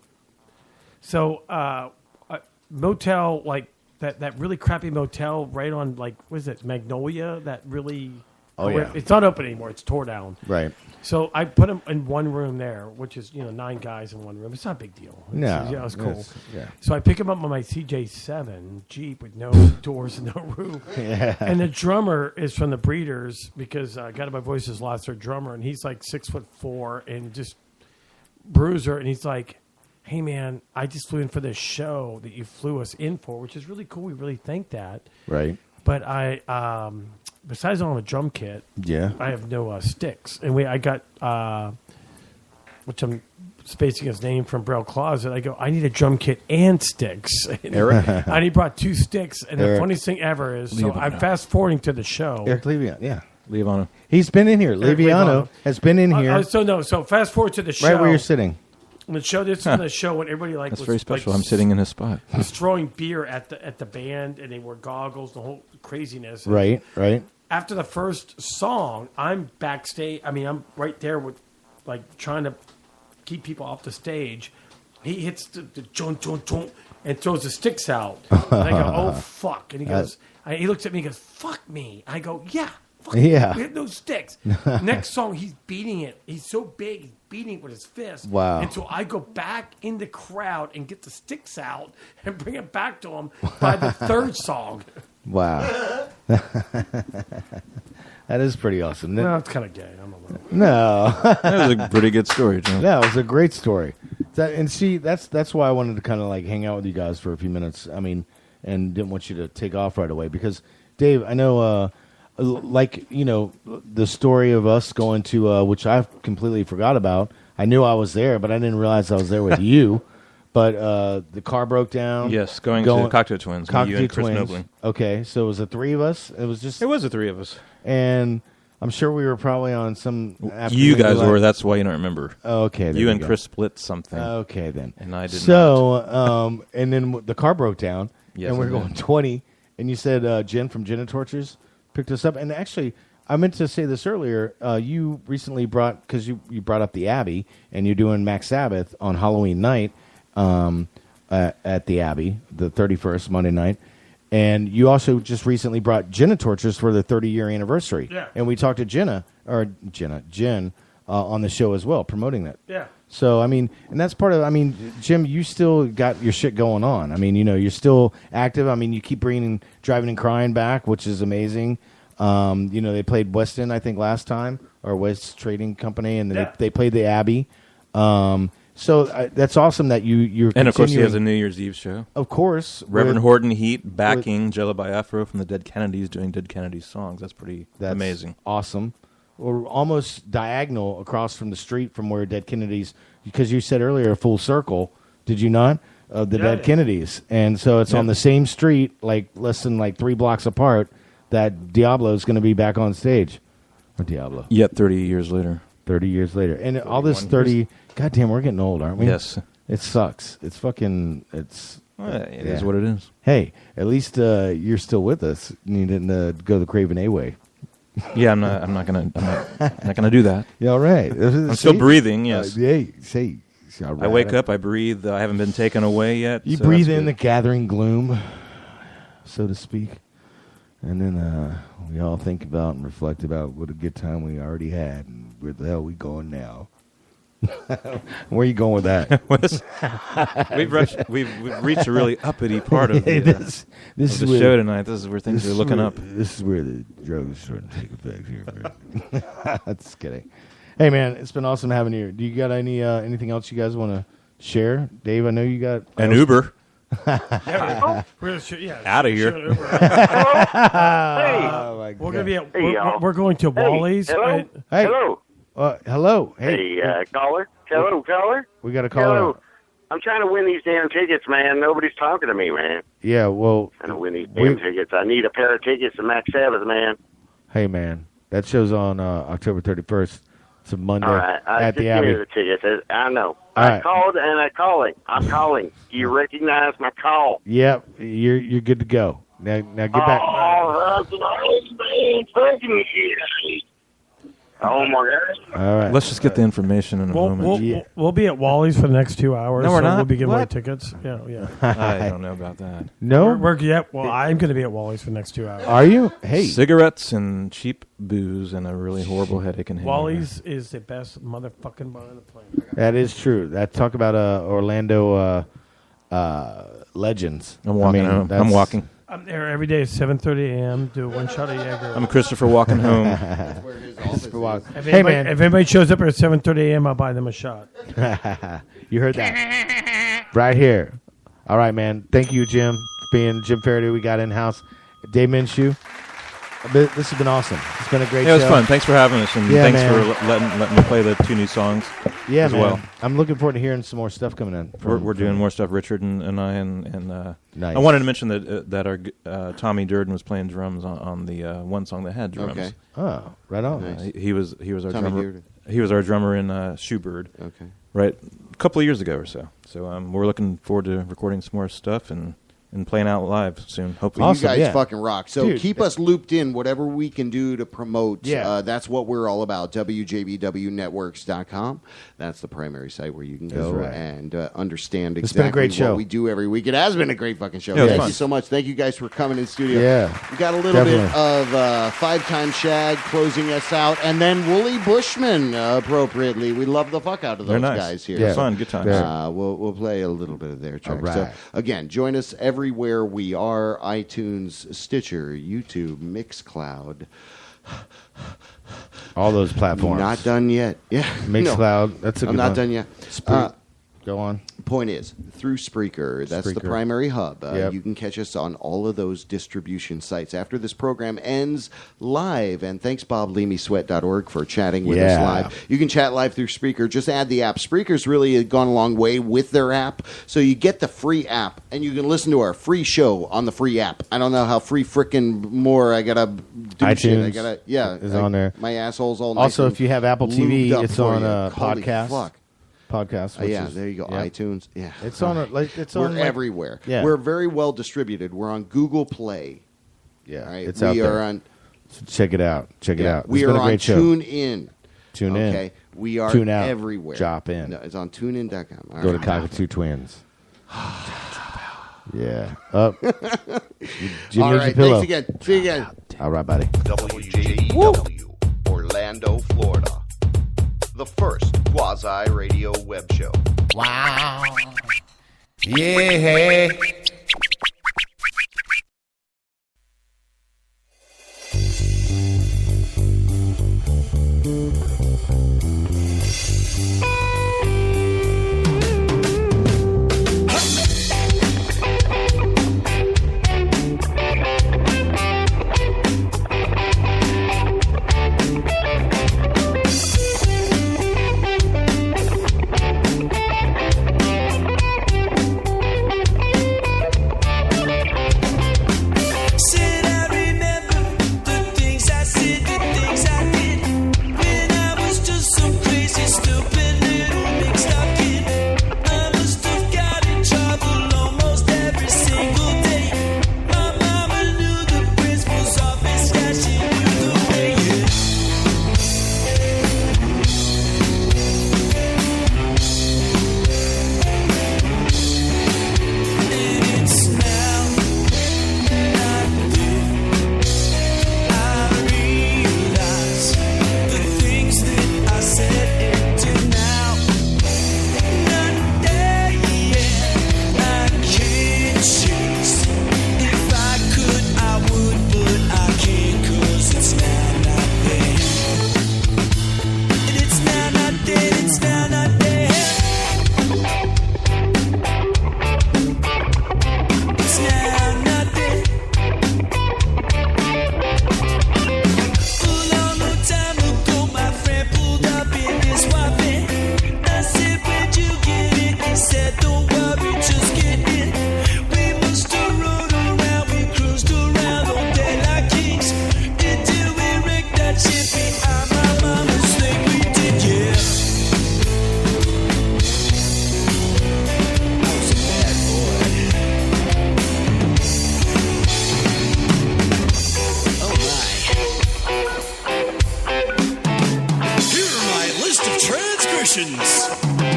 motel like that really crappy motel right on like what is it Magnolia? That really. Oh, yeah. It's not open anymore. It's tore down. Right. So I put them in one room there, which is 9 guys in one room. It's not a big deal. No, it was cool. it's- yeah. So I pick them up on my CJ7 Jeep with no doors and no roof. Yeah. And the drummer is from the Breeders because Guided by Voices lost their drummer, and he's like 6'4" and just bruiser, and he's like, "Hey man, I just flew in for this show that you flew us in for, which is really cool. We really thank that." Right. But I, besides on a drum kit, Yeah. I have no sticks, and I got, which I'm spacing his name from Braille Closet. I go, I need a drum kit and sticks. And Eric? and he brought 2 sticks, and the Eric. funniest thing ever is, so Leave it I'm now. fast forwarding to the show. Eric Leviano. Yeah. Leavano. He's been in here. Eric Leviano Leviano. has been in here. So fast forward to the show. Right where you're sitting. The show. This is the show when everybody That's was very special. Like, I'm sitting in his spot. was throwing beer at the band, and they wore goggles, the whole craziness. Right. Right. after the first song, I'm backstage. I mean, I'm right there with, like, trying to keep people off the stage. He hits the chon, chon, chon, and throws the sticks out. And I go, oh, fuck. And he goes, he looks at me and goes, fuck me. I go, yeah, fuck me. We have no sticks. Next song, he's beating it. He's so big, he's beating it with his fist. Wow. And so I go back in the crowd and get the sticks out and bring it back to him by the third song. Wow. That is pretty awesome. No, it's kind of gay. I'm a little. No. That was a pretty good story, John. No, it was a great story. And see, that's why I wanted to kind of like hang out with you guys for a few minutes. I mean, and didn't want you to take off right away because, Dave, I know, like, you know, the story of us going to, which I completely forgot about. I knew I was there, but I didn't realize I was there with you. But the car broke down. Yes, going to Cocktail Twins. You and Chris Nobling. Okay, so it was the three of us. It was the three of us. And I'm sure we were probably on some. You guys were. That's why you don't remember. Oh, okay. You and Chris split something. Okay, then. And I did not. So, and then the car broke down. Yes, and we were going 20. And you said Jen from Gin and Tortures picked us up. And actually, I meant to say this earlier. You recently because you brought up the Abbey, and you're doing Max Sabbath on Halloween night at the Abbey, the 31st, Monday night. And you also just recently brought Gin and Tortures for the 30-year anniversary. Yeah. And we talked to Jen on the show as well, promoting that. Yeah. So, I mean, and that's part of, I mean, Jim, you still got your shit going on. I mean, you know, you're still active. I mean, you keep bringing Driving and Crying back, which is amazing. You know, they played Weston, I think, last time, or West Trading Company, and they played the Abbey. So that's awesome that you're and of course he has a New Year's Eve show. Of course, Reverend Horton Heat backing Jello Biafra from the Dead Kennedys doing Dead Kennedys songs. That's amazing. Awesome. Or almost diagonal across from the street from where Dead Kennedys, because you said earlier full circle, did you not? The Dead Kennedys, and so it's on the same street, like less than like 3 blocks apart. That Diablo is going to be back on stage, or Diablo. Yet 30 years later. 30 years later, and all this 30. Goddamn, we're getting old, aren't we? Yes. It sucks. It's fucking. It is what it is. Hey, at least you're still with us. You didn't go the Craven A way. Yeah, I'm not gonna do that. Yeah, all right. I'm still breathing. Yes. I wake up. I breathe. I haven't been taken away yet. You breathe in the gathering gloom, so to speak, and then we all think about and reflect about what a good time we already had, and where the hell we going now. Where are you going with that? we've reached a really uppity part of the show tonight. This is where things are looking up. This is where the drugs are starting to take effect here. That's kidding. Hey man, it's been awesome having you. Do you got anything else you guys want to share, Dave? I know you got an Uber. Out of here. Hey, we're gonna be at, we're going to Wally's. Hello. Hey. Hello. Hello. Hey, caller. Hello, caller. We got a caller. Hello. I'm trying to win these damn tickets, man. Nobody's talking to me, man. Yeah, well. I'm trying to win these damn tickets. I need a pair of tickets to Max Sabbath, man. Hey, man. That show's on October 31st. It's a Monday at the Abbey. Give me the tickets. I know. All right. Called and I'm calling. Do you recognize my call? Yep. You're good to go. Now get back. Oh, my God. All right. Let's just get the information in a moment. We'll be at Wally's for the next 2 hours. No, we're not. We'll be giving away tickets. Yeah. I don't know about that. No? I'm going to be at Wally's for the next 2 hours. Are you? Hey. Cigarettes and cheap booze and a really horrible headache and hangover. Wally's is the best motherfucking bar on the planet. That is true. Talk about Orlando legends. I'm walking home. I'm walking. I'm there every day at 7:30 a.m. Do one shot of Jaeger. I'm Christopher walking home. If anybody shows up at 7:30 a.m., I'll buy them a shot. You heard that right here. All right, man. Thank you, Jim, for being Jim Faherty. We got in house. Dave Minshew. This has been awesome. It's been a great show. It was fun. Thanks for having us, and thanks for letting me play the 2 new songs as well. I'm looking forward to hearing some more stuff coming in. We're doing more stuff, Richard and I, and nice. I wanted to mention that our Tommy Durden was playing drums on the one song that had drums. Okay. Oh, right on. Nice. He was our Tommy drummer. Durden. He was our drummer in Shoebird. Okay. Right, a couple of years ago or so. So we're looking forward to recording some more stuff and and playing out live soon. Hopefully, awesome, you guys fucking rock. So Dude, keep us looped in, whatever we can do to promote. That's what we're all about. WJBWnetworks.com. That's the primary site where you can go and understand exactly what we do every week. It has been a great fucking show. Thank you so much. Thank you guys for coming in studio. Yeah, we got a little bit of 5-Time Shag closing us out, and then Wooly Bushman appropriately. We love the fuck out of those guys here. Yeah, fun, good times. We'll play a little bit of their track. Right. So again, join us everywhere we are: iTunes, Stitcher, YouTube, Mixcloud. All those platforms. Not done yet. Yeah, Mixcloud. That's a good I'm not one. done yet. Go on. Point is, through Spreaker, that's the primary hub. You can catch us on all of those distribution sites. After this program ends live, and thanks, BobLeamySweat.org, for chatting with us live. You can chat live through Spreaker. Just add the app. Spreaker's really gone a long way with their app, so you get the free app, and you can listen to our free show on the free app. I don't know how free frickin' more I gotta do iTunes shit. I gotta, is on there. My asshole's all also, nice if you have Apple TV, it's on podcast. Podcast. There you go. iTunes. Yeah, it's on. We're everywhere. Yeah. We're very well distributed. We're on Google Play. Yeah, right? it's out there. On. So check it out. Check it out. We are on TuneIn. Tune in. Okay, we are Tune out. everywhere. Drop in. No, it's on TuneIn.com. Go to Cockatoo Twins. Yeah. Up. All right. Thanks again. See you again. All right, buddy. WJBW, Orlando, Florida. The first quasi-radio web show. Wow. Yeah.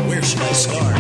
Where should I start?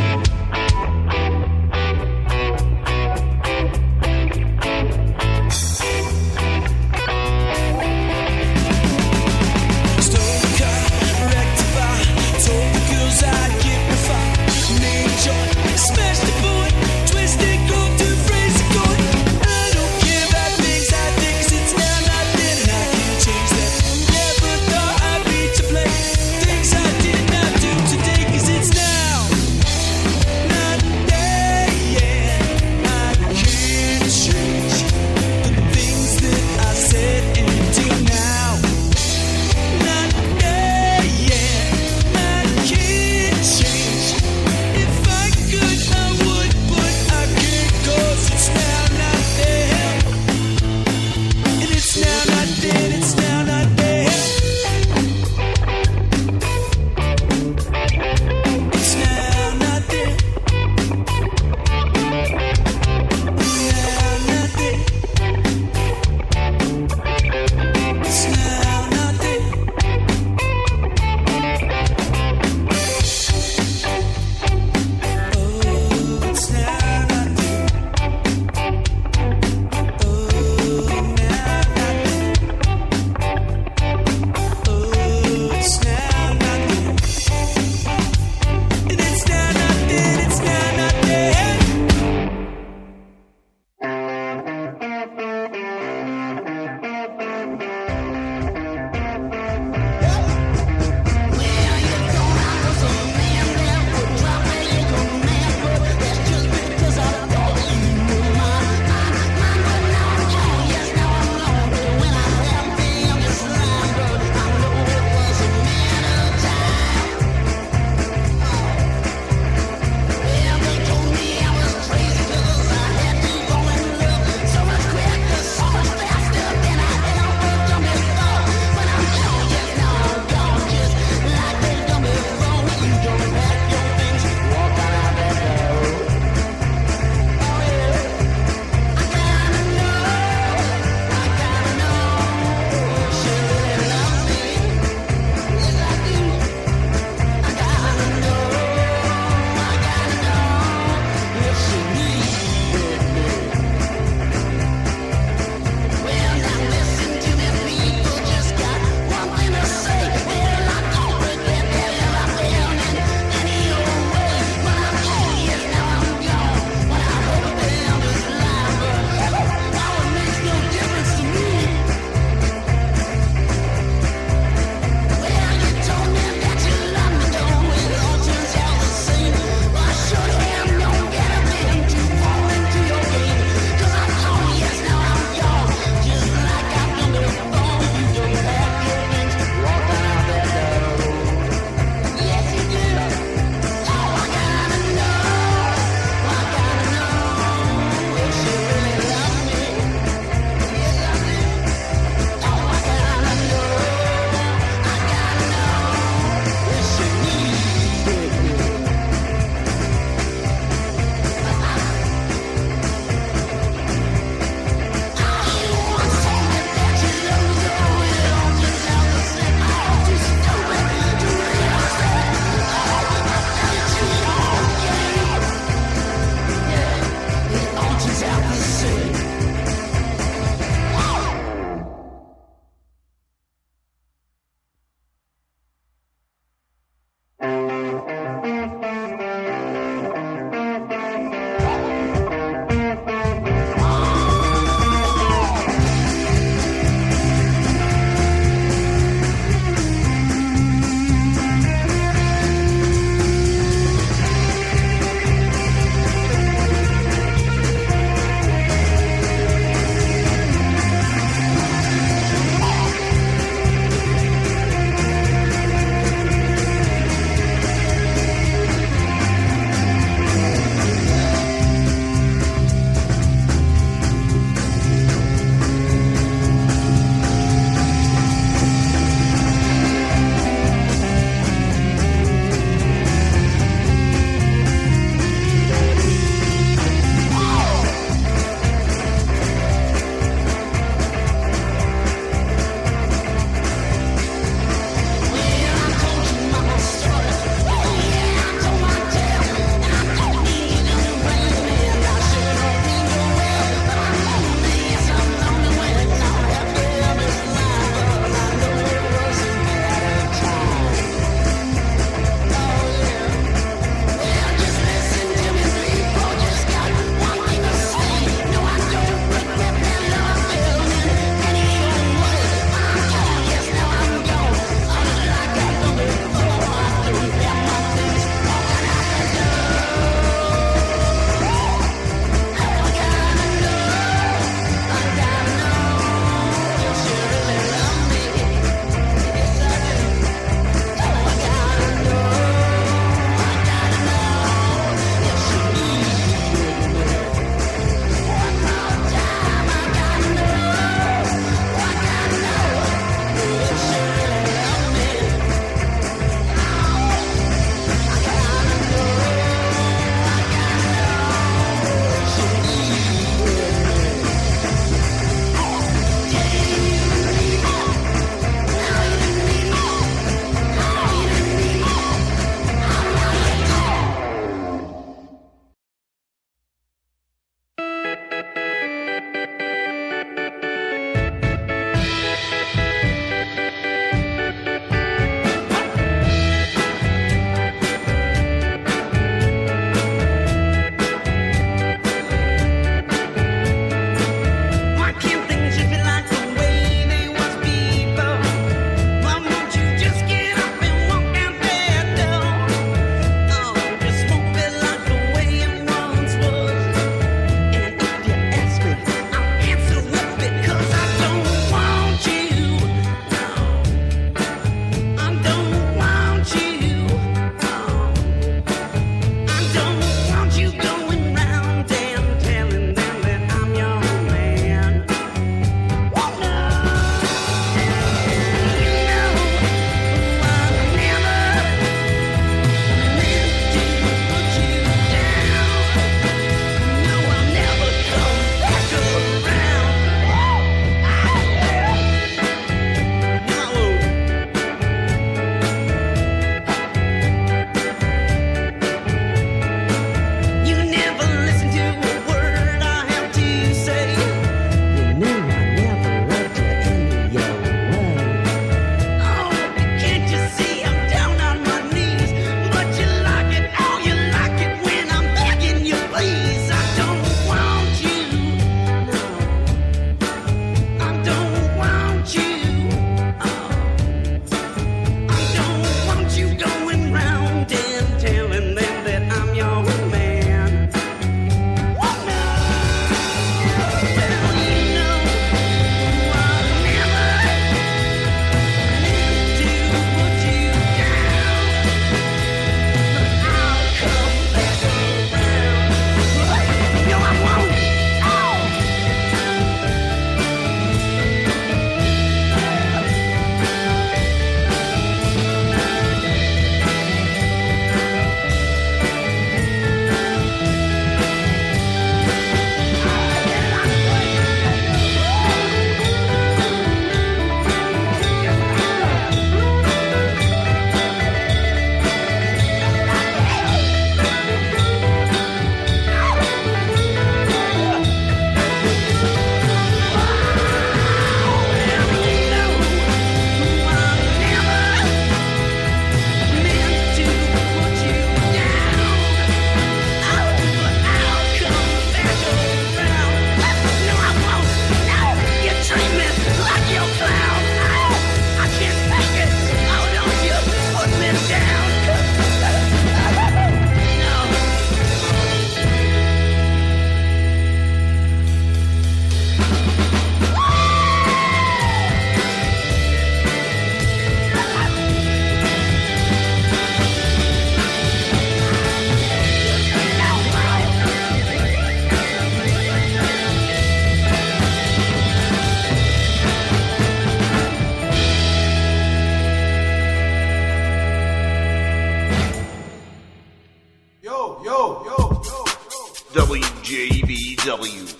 WJBW.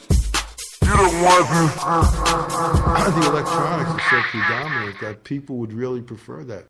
The electronics are so predominant that people would really prefer that.